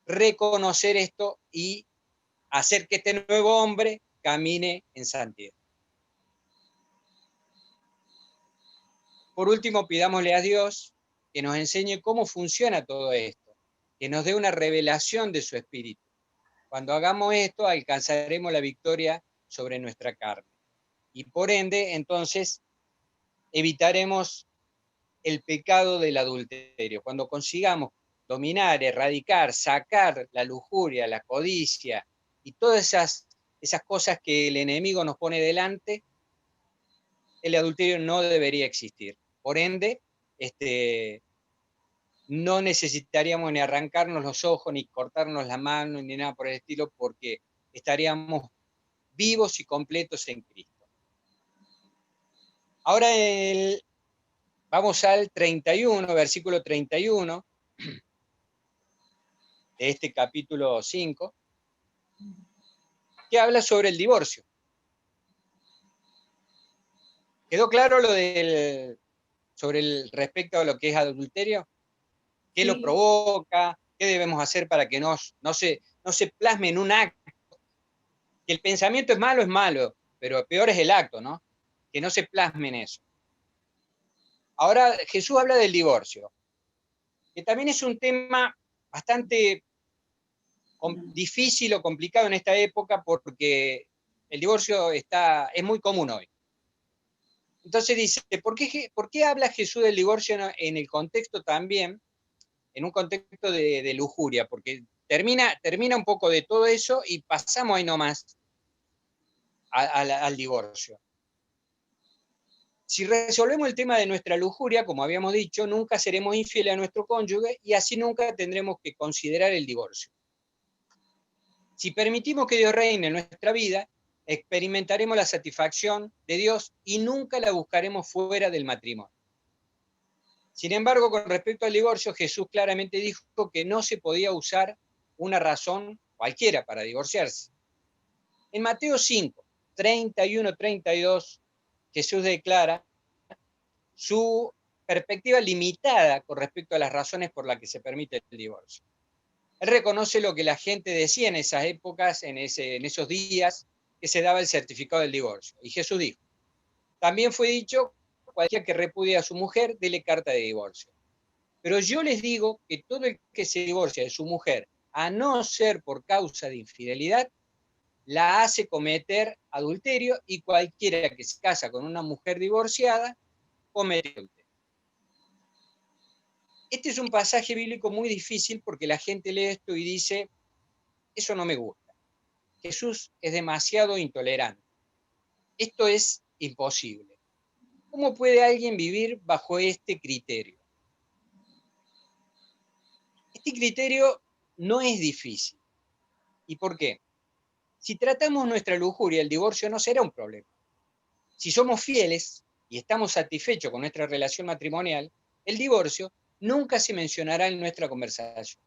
reconocer esto y hacer que este nuevo hombre camine en santidad. Por último, pidámosle a Dios que nos enseñe cómo funciona todo esto, que nos dé una revelación de su espíritu. Cuando hagamos esto, alcanzaremos la victoria sobre nuestra carne. Y por ende, entonces, evitaremos el pecado del adulterio. Cuando consigamos dominar, erradicar, sacar la lujuria, la codicia y todas esas cosas que el enemigo nos pone delante, el adulterio no debería existir. Por ende, no necesitaríamos ni arrancarnos los ojos, ni cortarnos la mano, ni nada por el estilo, porque estaríamos vivos y completos en Cristo. Ahora vamos al 31, versículo 31 de este capítulo 5, que habla sobre el divorcio. ¿Quedó claro lo respecto a lo que es adulterio? ¿Qué Sí. lo provoca? ¿Qué debemos hacer para que no se plasme en un acto? Que el pensamiento es malo, pero peor es el acto, ¿no? Que no se plasme en eso. Ahora Jesús habla del divorcio, que también es un tema bastante difícil o complicado en esta época porque el divorcio es muy común hoy. Entonces dice, ¿por qué habla Jesús del divorcio en el contexto también, en un contexto de lujuria? Porque termina un poco de todo eso y pasamos ahí nomás al divorcio. Si resolvemos el tema de nuestra lujuria, como habíamos dicho, nunca seremos infieles a nuestro cónyuge y así nunca tendremos que considerar el divorcio. Si permitimos que Dios reine en nuestra vida, experimentaremos la satisfacción de Dios y nunca la buscaremos fuera del matrimonio. Sin embargo, con respecto al divorcio, Jesús claramente dijo que no se podía usar una razón cualquiera para divorciarse. En Mateo 5, 31-32, Jesús declara su perspectiva limitada con respecto a las razones por las que se permite el divorcio. Él reconoce lo que la gente decía en esas épocas, en esos días, que se daba el certificado del divorcio. Y Jesús dijo, también fue dicho, cualquiera que repudie a su mujer, dele carta de divorcio. Pero yo les digo que todo el que se divorcia de su mujer, a no ser por causa de infidelidad, la hace cometer adulterio y cualquiera que se casa con una mujer divorciada, comete adulterio. Este es un pasaje bíblico muy difícil porque la gente lee esto y dice, eso no me gusta. Jesús es demasiado intolerante. Esto es imposible. ¿Cómo puede alguien vivir bajo este criterio? Este criterio no es difícil. ¿Y por qué? Si tratamos nuestra lujuria, el divorcio no será un problema. Si somos fieles y estamos satisfechos con nuestra relación matrimonial, el divorcio nunca se mencionará en nuestra conversación.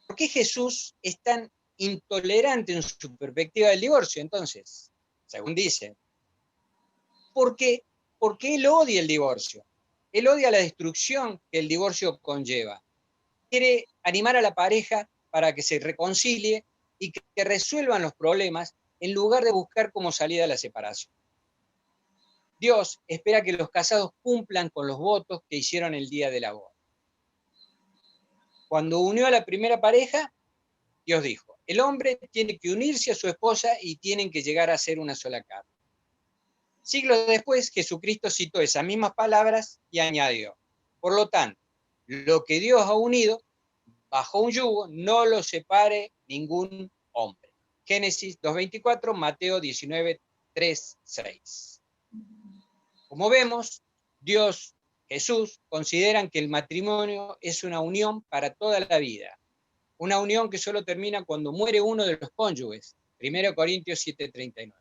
¿Por qué Jesús es tan intolerante en su perspectiva del divorcio, entonces? Según dice. ¿Por qué? Porque él odia el divorcio. Él odia la destrucción que el divorcio conlleva. Quiere animar a la pareja para que se reconcilie y que resuelvan los problemas en lugar de buscar como salida la separación. Dios espera que los casados cumplan con los votos que hicieron el día de la boda. Cuando unió a la primera pareja, Dios dijo, el hombre tiene que unirse a su esposa y tienen que llegar a ser una sola carne. Siglos después, Jesucristo citó esas mismas palabras y añadió, por lo tanto, lo que Dios ha unido, bajo un yugo, no lo separe ningún hombre. Génesis 2:24, Mateo 19:3-6. Como vemos, Dios, Jesús, consideran que el matrimonio es una unión para toda la vida. Una unión que solo termina cuando muere uno de los cónyuges. 1 Corintios 7:39.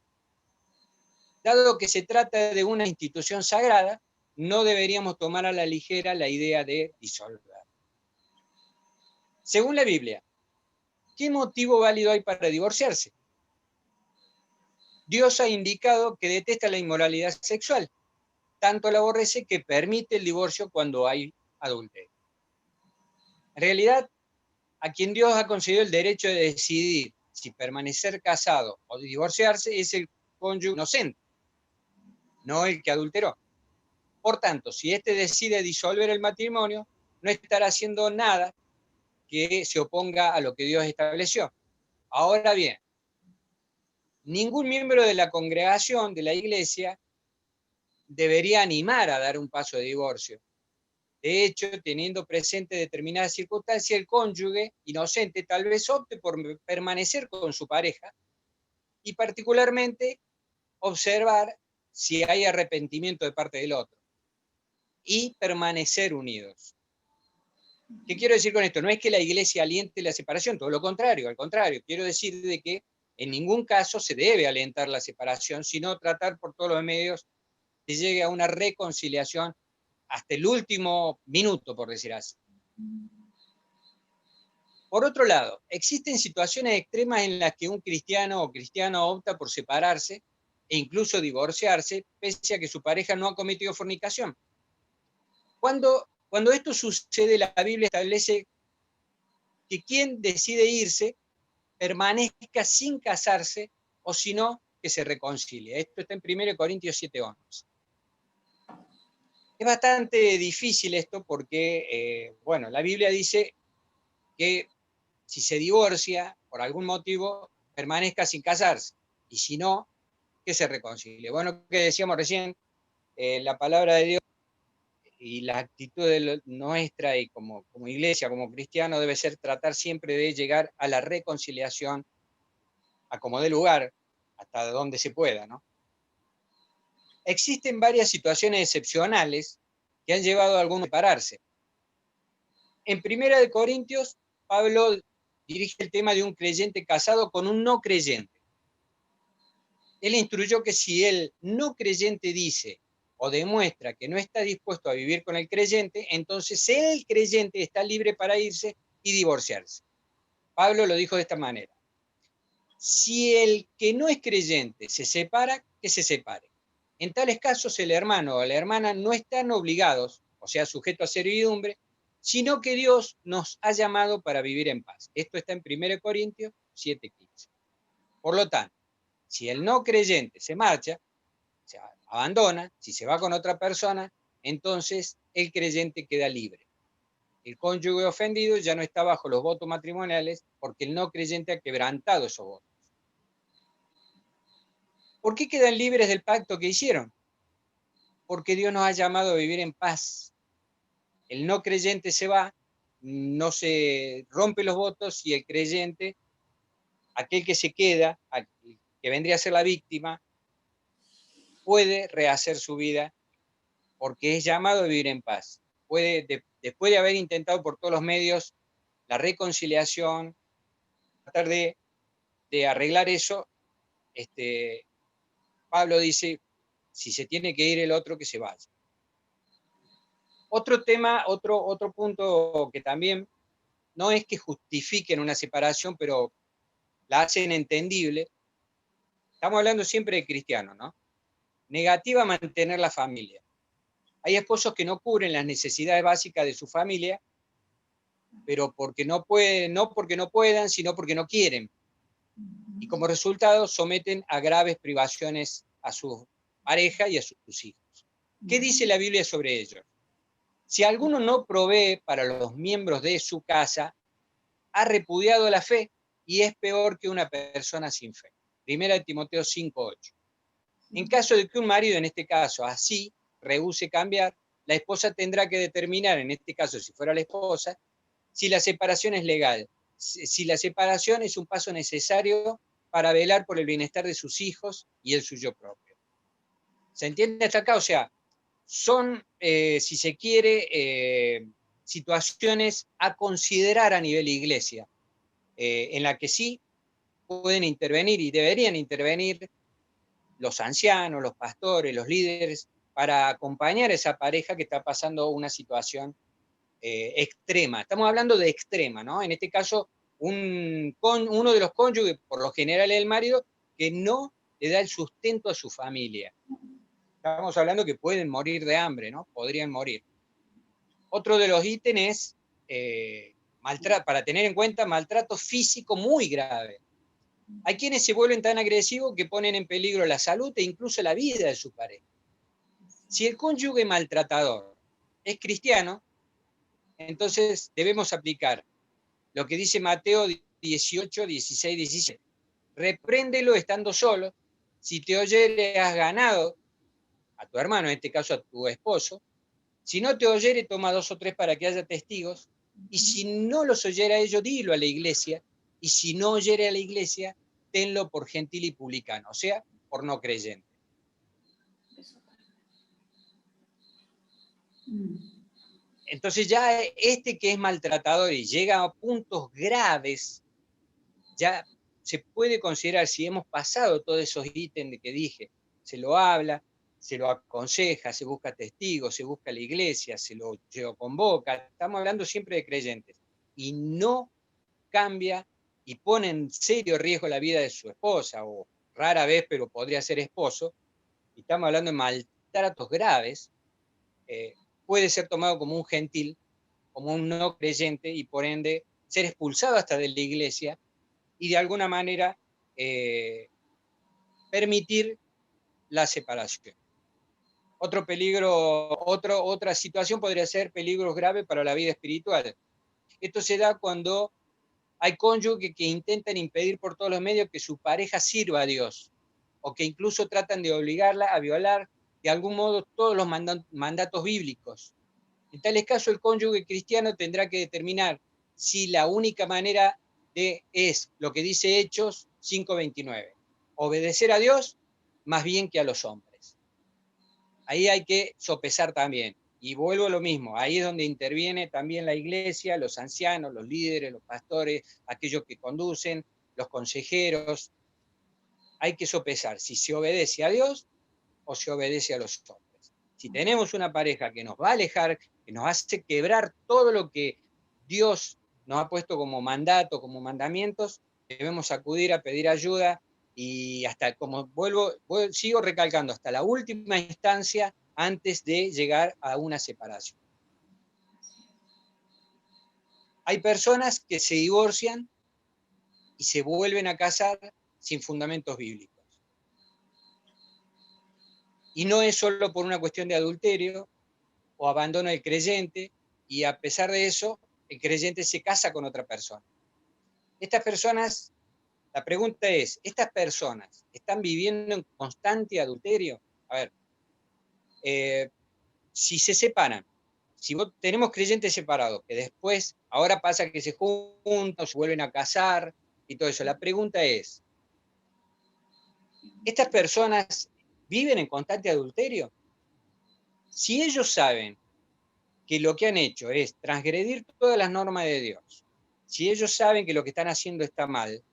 Dado que se trata de una institución sagrada, no deberíamos tomar a la ligera la idea de disolver. Según la Biblia, ¿qué motivo válido hay para divorciarse? Dios ha indicado que detesta la inmoralidad sexual. Tanto la aborrece que permite el divorcio cuando hay adulterio. En realidad, a quien Dios ha concedido el derecho de decidir si permanecer casado o divorciarse es el cónyuge inocente, no el que adulteró. Por tanto, si éste decide disolver el matrimonio, no estará haciendo nada que se oponga a lo que Dios estableció. Ahora bien, ningún miembro de la congregación de la iglesia debería animar a dar un paso de divorcio. De hecho, teniendo presente determinadas circunstancias, el cónyuge inocente tal vez opte por permanecer con su pareja y particularmente observar si hay arrepentimiento de parte del otro y permanecer unidos. ¿Qué quiero decir con esto? No es que la iglesia aliente la separación, todo lo contrario, al contrario, quiero decir de que en ningún caso se debe alentar la separación, sino tratar por todos los medios que llegue a una reconciliación hasta el último minuto, por decir así. Por otro lado, existen situaciones extremas en las que un cristiano o cristiana opta por separarse e incluso divorciarse, pese a que su pareja no ha cometido fornicación. Cuando esto sucede, la Biblia establece que quien decide irse permanezca sin casarse o si no, que se reconcilie. Esto está en 1 Corintios 7:11. Es bastante difícil esto porque, bueno, la Biblia dice que si se divorcia por algún motivo, permanezca sin casarse, y si no, que se reconcilie. Bueno, que decíamos recién, la palabra de Dios y la actitud nuestra y como iglesia, como cristiano, debe ser tratar siempre de llegar a la reconciliación a como dé lugar, hasta donde se pueda, ¿no? Existen varias situaciones excepcionales que han llevado a algunos a separarse. En 1 Corintios, Pablo dirige el tema de un creyente casado con un no creyente. Él instruyó que si el no creyente dice o demuestra que no está dispuesto a vivir con el creyente, entonces el creyente está libre para irse y divorciarse. Pablo lo dijo de esta manera: si el que no es creyente se separa, que se separe. En tales casos, el hermano o la hermana no están obligados, o sea, sujetos a servidumbre, sino que Dios nos ha llamado para vivir en paz. Esto está en 1 Corintios 7:15. Por lo tanto, si el no creyente se marcha, se abandona, si se va con otra persona, entonces el creyente queda libre. El cónyuge ofendido ya no está bajo los votos matrimoniales porque el no creyente ha quebrantado esos votos. ¿Por qué quedan libres del pacto que hicieron? Porque Dios nos ha llamado a vivir en paz. El no creyente se va, no se rompe los votos, y el creyente, aquel que se queda, que vendría a ser la víctima, puede rehacer su vida porque es llamado a vivir en paz. Después de haber intentado por todos los medios la reconciliación, tratar de arreglar eso, Pablo dice, si se tiene que ir el otro, que se vaya. Otro tema, otro punto que también no es que justifiquen una separación, pero la hacen entendible. Estamos hablando siempre de cristianos, ¿no? Negativa a mantener la familia. Hay esposos que no cubren las necesidades básicas de su familia, pero porque no pueden, no porque no puedan, sino porque no quieren. Y como resultado someten a graves privaciones a su pareja y a sus hijos. ¿Qué dice la Biblia sobre ello? Si alguno no provee para los miembros de su casa, ha repudiado la fe y es peor que una persona sin fe. 1 Timoteo 5:8. En caso de que un marido, en este caso, así rehúse cambiar, la esposa tendrá que determinar, en este caso, si fuera la esposa, si la separación es legal, si la separación es un paso necesario para velar por el bienestar de sus hijos y el suyo propio. ¿Se entiende hasta acá? O sea, son, si se quiere, situaciones a considerar a nivel iglesia, en la que sí pueden intervenir y deberían intervenir los ancianos, los pastores, los líderes, para acompañar a esa pareja que está pasando una situación extrema. Estamos hablando de extrema, ¿no? En este caso, uno de los cónyuges, por lo general el marido, que no le da el sustento a su familia. Estamos hablando que pueden morir de hambre, ¿no? Podrían morir. Otro de los ítems es, para tener en cuenta, maltrato físico muy grave. Hay quienes se vuelven tan agresivos que ponen en peligro la salud e incluso la vida de su pareja. Si el cónyuge maltratador es cristiano, entonces debemos aplicar lo que dice Mateo 18, 16, 17. Repréndelo estando solo. Si te oyere, has ganado a tu hermano, en este caso a tu esposo. Si no te oyere, toma 2 o 3 para que haya testigos. Y si no los oyera a ellos, dilo a la iglesia. Y si no oyere a la iglesia, tenlo por gentil y publicano, o sea, por no creyente. Entonces ya este que es maltratador y llega a puntos graves, ya se puede considerar, si hemos pasado todos esos ítems que dije, se lo habla, se lo aconseja, se busca testigos, se busca la iglesia, se lo convoca, estamos hablando siempre de creyentes, y no cambia y pone en serio riesgo la vida de su esposa, o rara vez, pero podría ser esposo, y estamos hablando de maltratos graves, puede ser tomado como un gentil, como un no creyente, y por ende ser expulsado hasta de la iglesia, y de alguna manera permitir la separación. Otro peligro, otra situación podría ser peligros graves para la vida espiritual. Esto se da cuando hay cónyuges que intentan impedir por todos los medios que su pareja sirva a Dios, o que incluso tratan de obligarla a violar de algún modo todos los mandatos bíblicos. En tales casos, el cónyuge cristiano tendrá que determinar si la única manera es lo que dice Hechos 5:29, obedecer a Dios más bien que a los hombres. Ahí hay que sopesar también. Y vuelvo a lo mismo, ahí es donde interviene también la iglesia, los ancianos, los líderes, los pastores, aquellos que conducen, los consejeros. Hay que sopesar si se obedece a Dios o se obedece a los hombres. Si tenemos una pareja que nos va a alejar, que nos hace quebrar todo lo que Dios nos ha puesto como mandato, como mandamientos, debemos acudir a pedir ayuda y hasta, como sigo recalcando, hasta la última instancia antes de llegar a una separación. Hay personas que se divorcian y se vuelven a casar sin fundamentos bíblicos. Y no es solo por una cuestión de adulterio o abandono del creyente, y a pesar de eso, el creyente se casa con otra persona. Estas personas, la pregunta es, ¿estas personas están viviendo en constante adulterio? A ver, si se separan, si tenemos creyentes separados, que después, ahora pasa que se juntan, se vuelven a casar y todo eso, la pregunta es, ¿estas personas viven en constante adulterio? Si ellos saben que lo que han hecho es transgredir todas las normas de Dios, si ellos saben que lo que están haciendo está mal,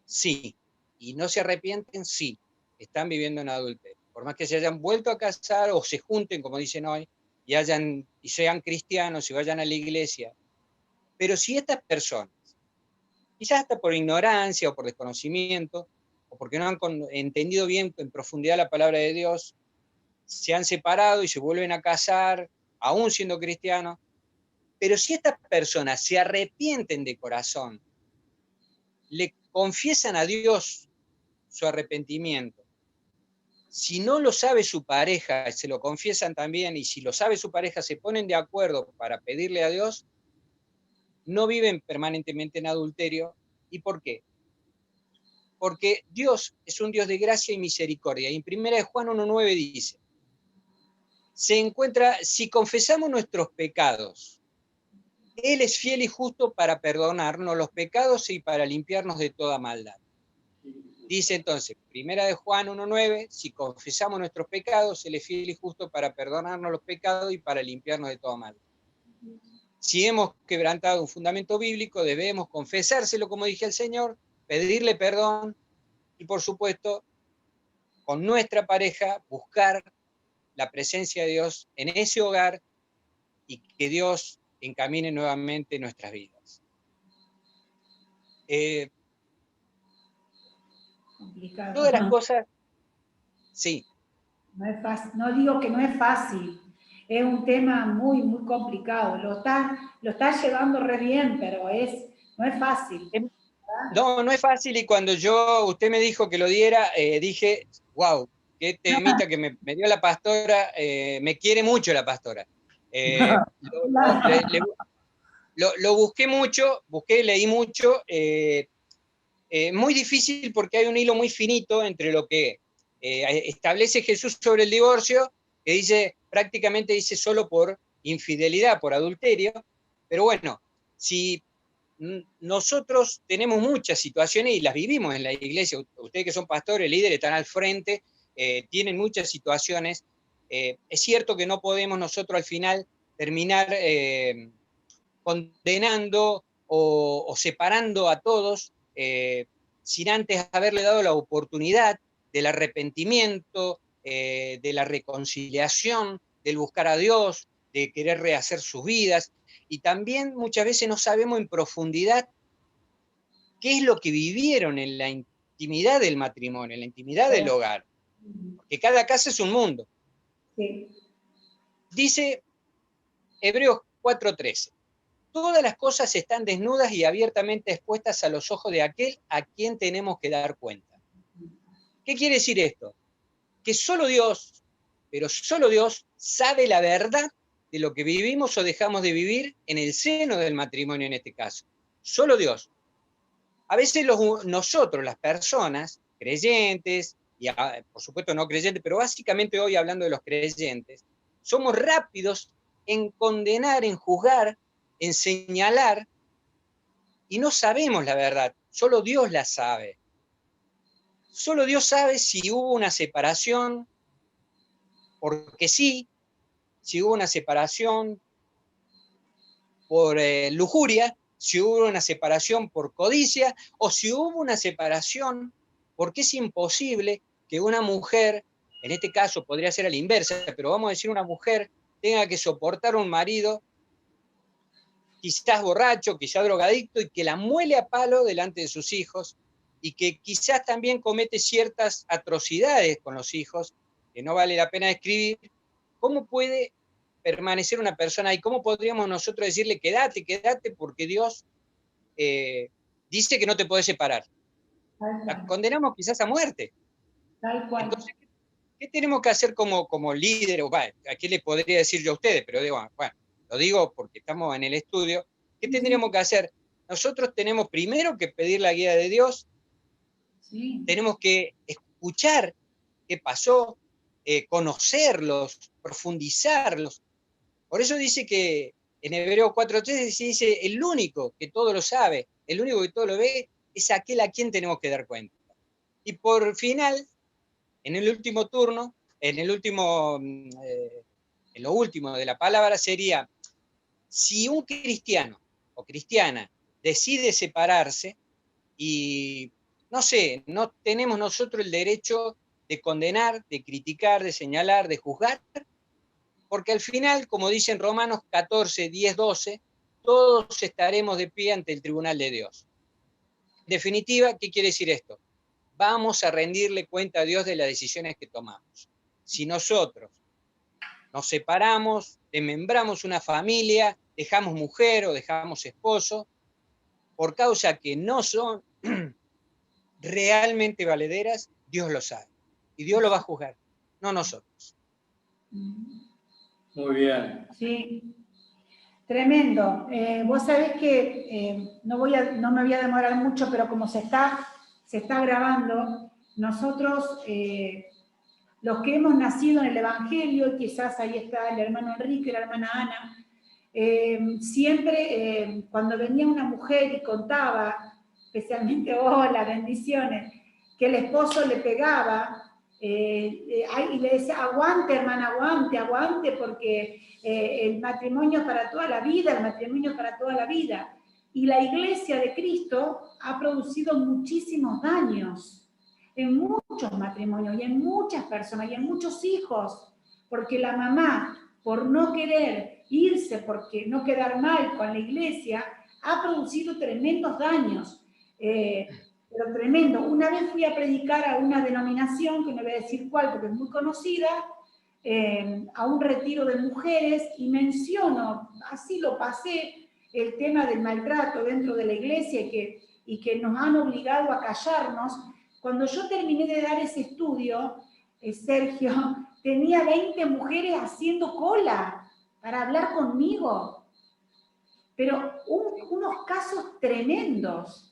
sí, y no se arrepienten, sí, están viviendo en adulterio. Por más que se hayan vuelto a casar o se junten, como dicen hoy, y sean cristianos y vayan a la iglesia. Pero si estas personas, quizás hasta por ignorancia o por desconocimiento, o porque no han entendido bien en profundidad la palabra de Dios, se han separado y se vuelven a casar, aún siendo cristianos, pero si estas personas se arrepienten de corazón, le confiesan a Dios su arrepentimiento, si no lo sabe su pareja, se lo confiesan también, y si lo sabe su pareja, se ponen de acuerdo para pedirle a Dios, no viven permanentemente en adulterio. ¿Y por qué? Porque Dios es un Dios de gracia y misericordia. Y en 1 Juan 1:9 dice, si confesamos nuestros pecados, Él es fiel y justo para perdonarnos los pecados y para limpiarnos de toda maldad. Dice entonces, 1 de Juan 1:9, si confesamos nuestros pecados, Él es fiel y justo para perdonarnos los pecados y para limpiarnos de todo mal. Si hemos quebrantado un fundamento bíblico, debemos confesárselo, como dije al Señor, pedirle perdón y, por supuesto, con nuestra pareja, buscar la presencia de Dios en ese hogar y que Dios encamine nuevamente nuestras vidas. Complicado. Todas las cosas, sí. No es fácil, no digo que no es fácil, es un tema muy, muy complicado. Lo está llevando re bien, pero no es fácil. No es fácil, y cuando usted me dijo que lo diera, dije, wow, qué temita que me dio la pastora, me quiere mucho la pastora. Lo busqué mucho, leí mucho, muy difícil porque hay un hilo muy finito entre lo que establece Jesús sobre el divorcio, que prácticamente dice solo por infidelidad, por adulterio, pero bueno, si nosotros tenemos muchas situaciones y las vivimos en la iglesia, ustedes que son pastores, líderes, están al frente, tienen muchas situaciones, es cierto que no podemos nosotros al final terminar condenando o separando a todos sin antes haberle dado la oportunidad del arrepentimiento, de la reconciliación, del buscar a Dios, de querer rehacer sus vidas. Y también muchas veces no sabemos en profundidad qué es lo que vivieron en la intimidad del matrimonio, en la intimidad del hogar, porque cada casa es un mundo. Sí. Dice Hebreos 4:13. Todas las cosas están desnudas y abiertamente expuestas a los ojos de aquel a quien tenemos que dar cuenta. ¿Qué quiere decir esto? Que solo Dios, pero solo Dios, sabe la verdad de lo que vivimos o dejamos de vivir en el seno del matrimonio en este caso. Solo Dios. A veces nosotros, las personas, creyentes, y por supuesto no creyentes, pero básicamente hoy hablando de los creyentes, somos rápidos en condenar, en juzgar, en señalar, y no sabemos la verdad, solo Dios la sabe. Solo Dios sabe si hubo una separación porque sí, si hubo una separación por lujuria, si hubo una separación por codicia, o si hubo una separación porque es imposible que una mujer, en este caso podría ser a la inversa, pero vamos a decir una mujer, tenga que soportar a un marido quizás borracho, quizás drogadicto, y que la muele a palo delante de sus hijos, y que quizás también comete ciertas atrocidades con los hijos, que no vale la pena describir. ¿Cómo puede permanecer una persona ahí? ¿Cómo podríamos nosotros decirle, quédate, porque Dios dice que no te podés separar? La condenamos quizás a muerte. Tal cual. Entonces, ¿qué tenemos que hacer como líder? ¿A qué le podría decir yo a ustedes? Pero digo, bueno, lo digo porque estamos en el estudio. ¿Qué tendríamos que hacer? Nosotros tenemos primero que pedir la guía de Dios, Sí. tenemos que escuchar qué pasó, conocerlos, profundizarlos. Por eso dice que en Hebreos 4:3 dice, el único que todo lo sabe, el único que todo lo ve, es aquel a quien tenemos que dar cuenta. Y por final, en el último turno, en lo último de la palabra sería, si un cristiano o cristiana decide separarse y, no sé, no tenemos nosotros el derecho de condenar, de criticar, de señalar, de juzgar, porque al final, como dicen Romanos 14, 10, 12, todos estaremos de pie ante el tribunal de Dios. En definitiva, ¿qué quiere decir esto? Vamos a rendirle cuenta a Dios de las decisiones que tomamos. Si nosotros nos separamos, desmembramos una familia, dejamos mujer o dejamos esposo, por causa que no son realmente valederas, Dios lo sabe. Y Dios lo va a juzgar, no nosotros. Muy bien. Sí. Tremendo. Vos sabés que no me voy a demorar mucho, pero como se está grabando, nosotros, los que hemos nacido en el Evangelio, quizás ahí está el hermano Enrique, la hermana Ana, siempre cuando venía una mujer y contaba, especialmente vos, las bendiciones, que el esposo le pegaba, y le decía, aguante, hermana, aguante, aguante, porque el matrimonio es para toda la vida, el matrimonio es para toda la vida. Y la Iglesia de Cristo ha producido muchísimos daños en muchos matrimonios y en muchas personas y en muchos hijos, porque la mamá, por no querer irse, porque no quedar mal con la Iglesia, ha producido tremendos daños. Pero tremendo. Una vez fui a predicar a una denominación, que no voy a decir cuál porque es muy conocida, a un retiro de mujeres, y menciono, así lo pasé, el tema del maltrato dentro de la iglesia y que nos han obligado a callarnos. Cuando yo terminé de dar ese estudio, Sergio, tenía 20 mujeres haciendo cola para hablar conmigo. Pero unos casos tremendos.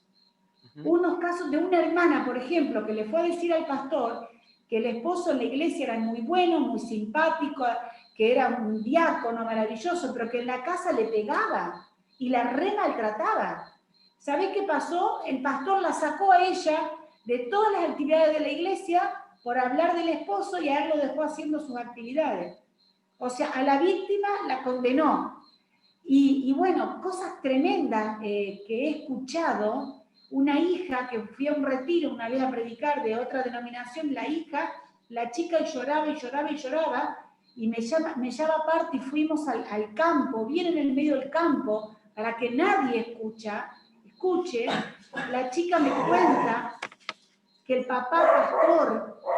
Unos casos de una hermana, por ejemplo, que le fue a decir al pastor que el esposo en la iglesia era muy bueno, muy simpático, que era un diácono maravilloso, pero que en la casa le pegaba y la re maltrataba. ¿Sabés qué pasó? El pastor la sacó a ella de todas las actividades de la iglesia por hablar del esposo, y a él lo dejó haciendo sus actividades. O sea, a la víctima la condenó. Y bueno, cosas tremendas que he escuchado. Una hija que fui a un retiro una vez a predicar de otra denominación, la chica lloraba y lloraba y lloraba, y me llama aparte y fuimos al campo, bien en el medio del campo, para que nadie escuche. La chica me cuenta que el papá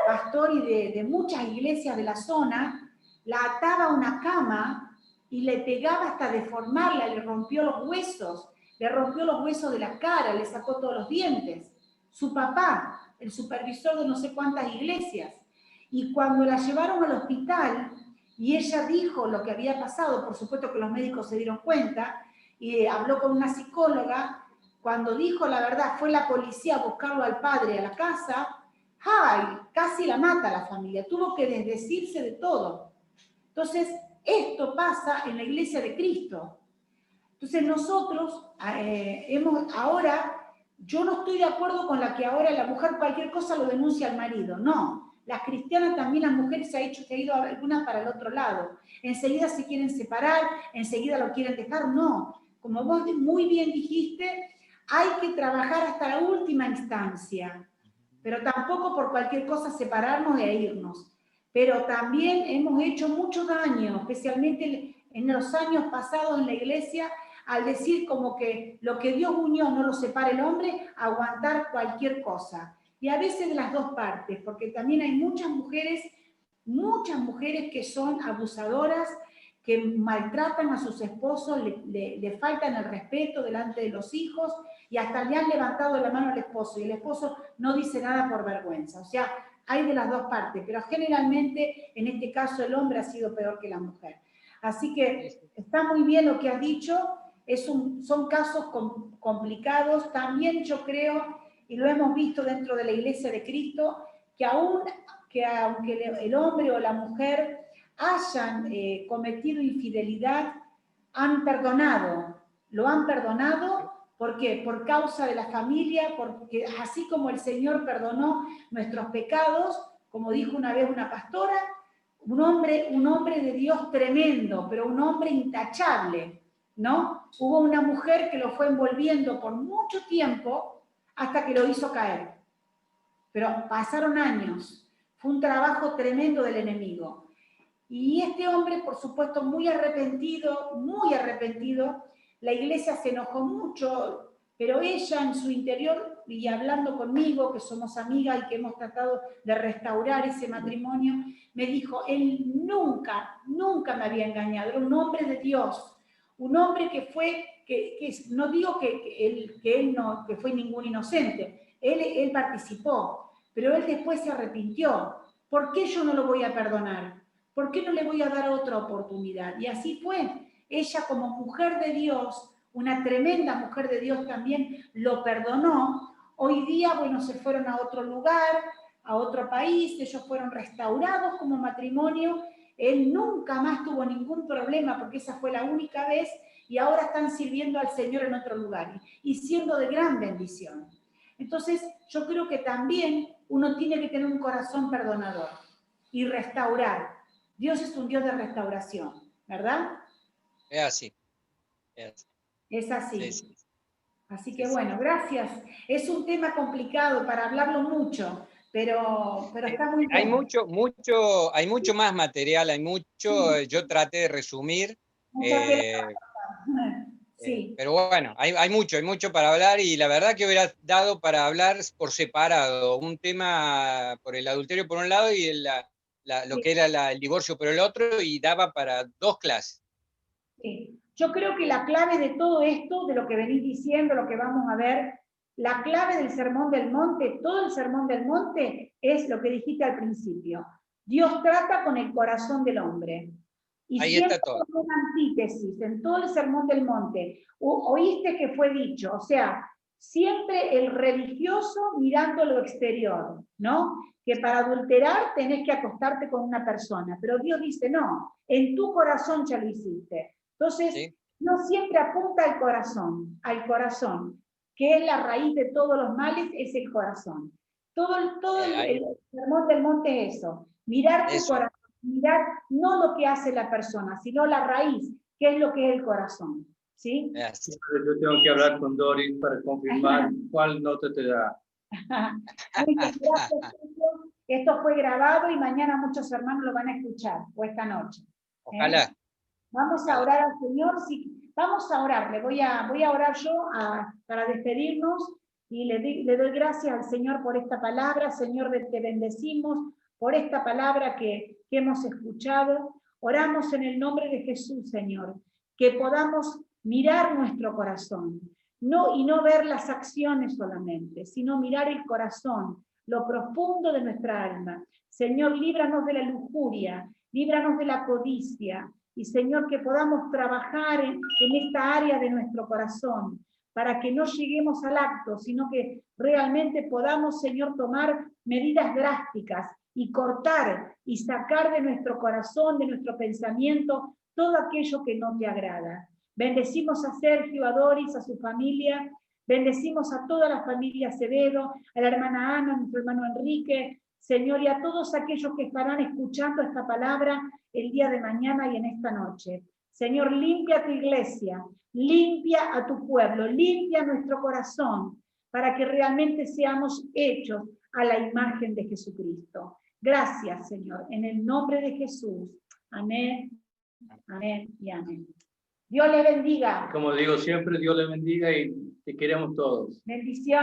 pastor y de muchas iglesias de la zona, la ataba a una cama y le pegaba hasta deformarla, le rompió los huesos. Le rompió los huesos de la cara, le sacó todos los dientes. Su papá, el supervisor de no sé cuántas iglesias. Y cuando la llevaron al hospital y ella dijo lo que había pasado, por supuesto que los médicos se dieron cuenta, y habló con una psicóloga, cuando dijo la verdad, fue la policía a buscarlo al padre a la casa, ¡ay! Casi la mata a la familia, tuvo que desdecirse de todo. Entonces, esto pasa en la iglesia de Cristo. Entonces nosotros ahora, yo no estoy de acuerdo con la que ahora la mujer cualquier cosa lo denuncia al marido, no. Las cristianas también, las mujeres se ha ido algunas para el otro lado. Enseguida se quieren separar, enseguida lo quieren dejar, no. Como vos muy bien dijiste, hay que trabajar hasta la última instancia, pero tampoco por cualquier cosa separarnos e irnos. Pero también hemos hecho mucho daño, especialmente en los años pasados en la iglesia, al decir como que lo que Dios unió no lo separa el hombre, aguantar cualquier cosa. Y a veces de las dos partes, porque también hay muchas mujeres que son abusadoras, que maltratan a sus esposos, le faltan el respeto delante de los hijos, y hasta le han levantado la mano al esposo, y el esposo no dice nada por vergüenza. O sea, hay de las dos partes, pero generalmente en este caso el hombre ha sido peor que la mujer. Así que está muy bien lo que has dicho. Son casos complicados. También yo creo, y lo hemos visto dentro de la Iglesia de Cristo, que aunque el hombre o la mujer hayan cometido infidelidad, han perdonado. Lo han perdonado, ¿por qué? Por causa de la familia, porque así como el Señor perdonó nuestros pecados, como dijo una vez una pastora, un hombre de Dios tremendo, pero un hombre intachable, ¿no? Hubo una mujer que lo fue envolviendo por mucho tiempo hasta que lo hizo caer. Pero pasaron años. Fue un trabajo tremendo del enemigo. Y este hombre, por supuesto, muy arrepentido, la iglesia se enojó mucho, pero ella en su interior, y hablando conmigo, que somos amigas y que hemos tratado de restaurar ese matrimonio, me dijo, él nunca me había engañado, era un hombre de Dios, un hombre que fue, no digo que él no, que fue ningún inocente, él participó, pero él después se arrepintió. ¿Por qué yo no lo voy a perdonar? ¿Por qué no le voy a dar otra oportunidad? Y así fue. Ella como mujer de Dios, una tremenda mujer de Dios también, lo perdonó. Hoy día, bueno, se fueron a otro lugar, a otro país, ellos fueron restaurados como matrimonio. Él nunca más tuvo ningún problema porque esa fue la única vez, y ahora están sirviendo al Señor en otro lugar y siendo de gran bendición. Entonces, yo creo que también uno tiene que tener un corazón perdonador y restaurar. Dios es un Dios de restauración, ¿verdad? Es así. Es así. Es así. Sí, sí. Así que Sí, bueno, gracias. Es un tema complicado para hablarlo mucho, pero está muy Hay bueno. hay mucho más material, hay mucho, yo traté de resumir, Muchas gracias. Sí. pero bueno, hay mucho para hablar y la verdad que hubiera dado para hablar por separado, un tema por el adulterio por un lado y lo que era el divorcio por el otro y daba para 2 clases. Sí. Yo creo que la clave de todo esto, de lo que venís diciendo, lo que vamos a ver, la clave del Sermón del Monte, todo el Sermón del Monte, es lo que dijiste al principio. Dios trata con el corazón del hombre. Y Ahí siempre está todo. con una antítesis en todo el Sermón del Monte. Oíste que fue dicho, o sea, siempre el religioso mirando lo exterior, ¿no? Que para adulterar tenés que acostarte con una persona, pero Dios dice, no, en tu corazón ya lo hiciste. Entonces, ¿Sí? no siempre apunta al corazón, que es la raíz de todos los males, es el corazón. Todo el Sermón del Monte es eso, mirar tu Eso. corazón, mirar no lo que hace la persona, sino la raíz, que es lo que es el corazón. ¿Sí? Yo tengo que hablar con Doris para confirmar cuál nota te da. Muy bien, gracias, Sergio. Esto fue grabado y mañana muchos hermanos lo van a escuchar, o esta noche. Ojalá. Vamos a orar al Señor. Sí, vamos a orar. Voy a orar yo para despedirnos y le doy gracias al Señor por esta palabra. Señor, te bendecimos por esta palabra que hemos escuchado. Oramos en el nombre de Jesús, Señor, que podamos mirar nuestro corazón y no ver las acciones solamente, sino mirar el corazón, lo profundo de nuestra alma. Señor, líbranos de la lujuria, líbranos de la codicia, y Señor, que podamos trabajar en esta área de nuestro corazón, para que no lleguemos al acto, sino que realmente podamos, Señor, tomar medidas drásticas y cortar y sacar de nuestro corazón, de nuestro pensamiento, todo aquello que no te agrada. Bendecimos a Sergio, a Doris, a su familia, bendecimos a toda la familia Acevedo, a la hermana Ana, a nuestro hermano Enrique, Señor, y a todos aquellos que estarán escuchando esta palabra el día de mañana y en esta noche. Señor, limpia tu iglesia, limpia a tu pueblo, limpia nuestro corazón, para que realmente seamos hechos a la imagen de Jesucristo. Gracias, Señor, en el nombre de Jesús. Amén, amén y amén. Dios le bendiga. Como digo siempre, Dios le bendiga y te queremos todos. Bendiciones.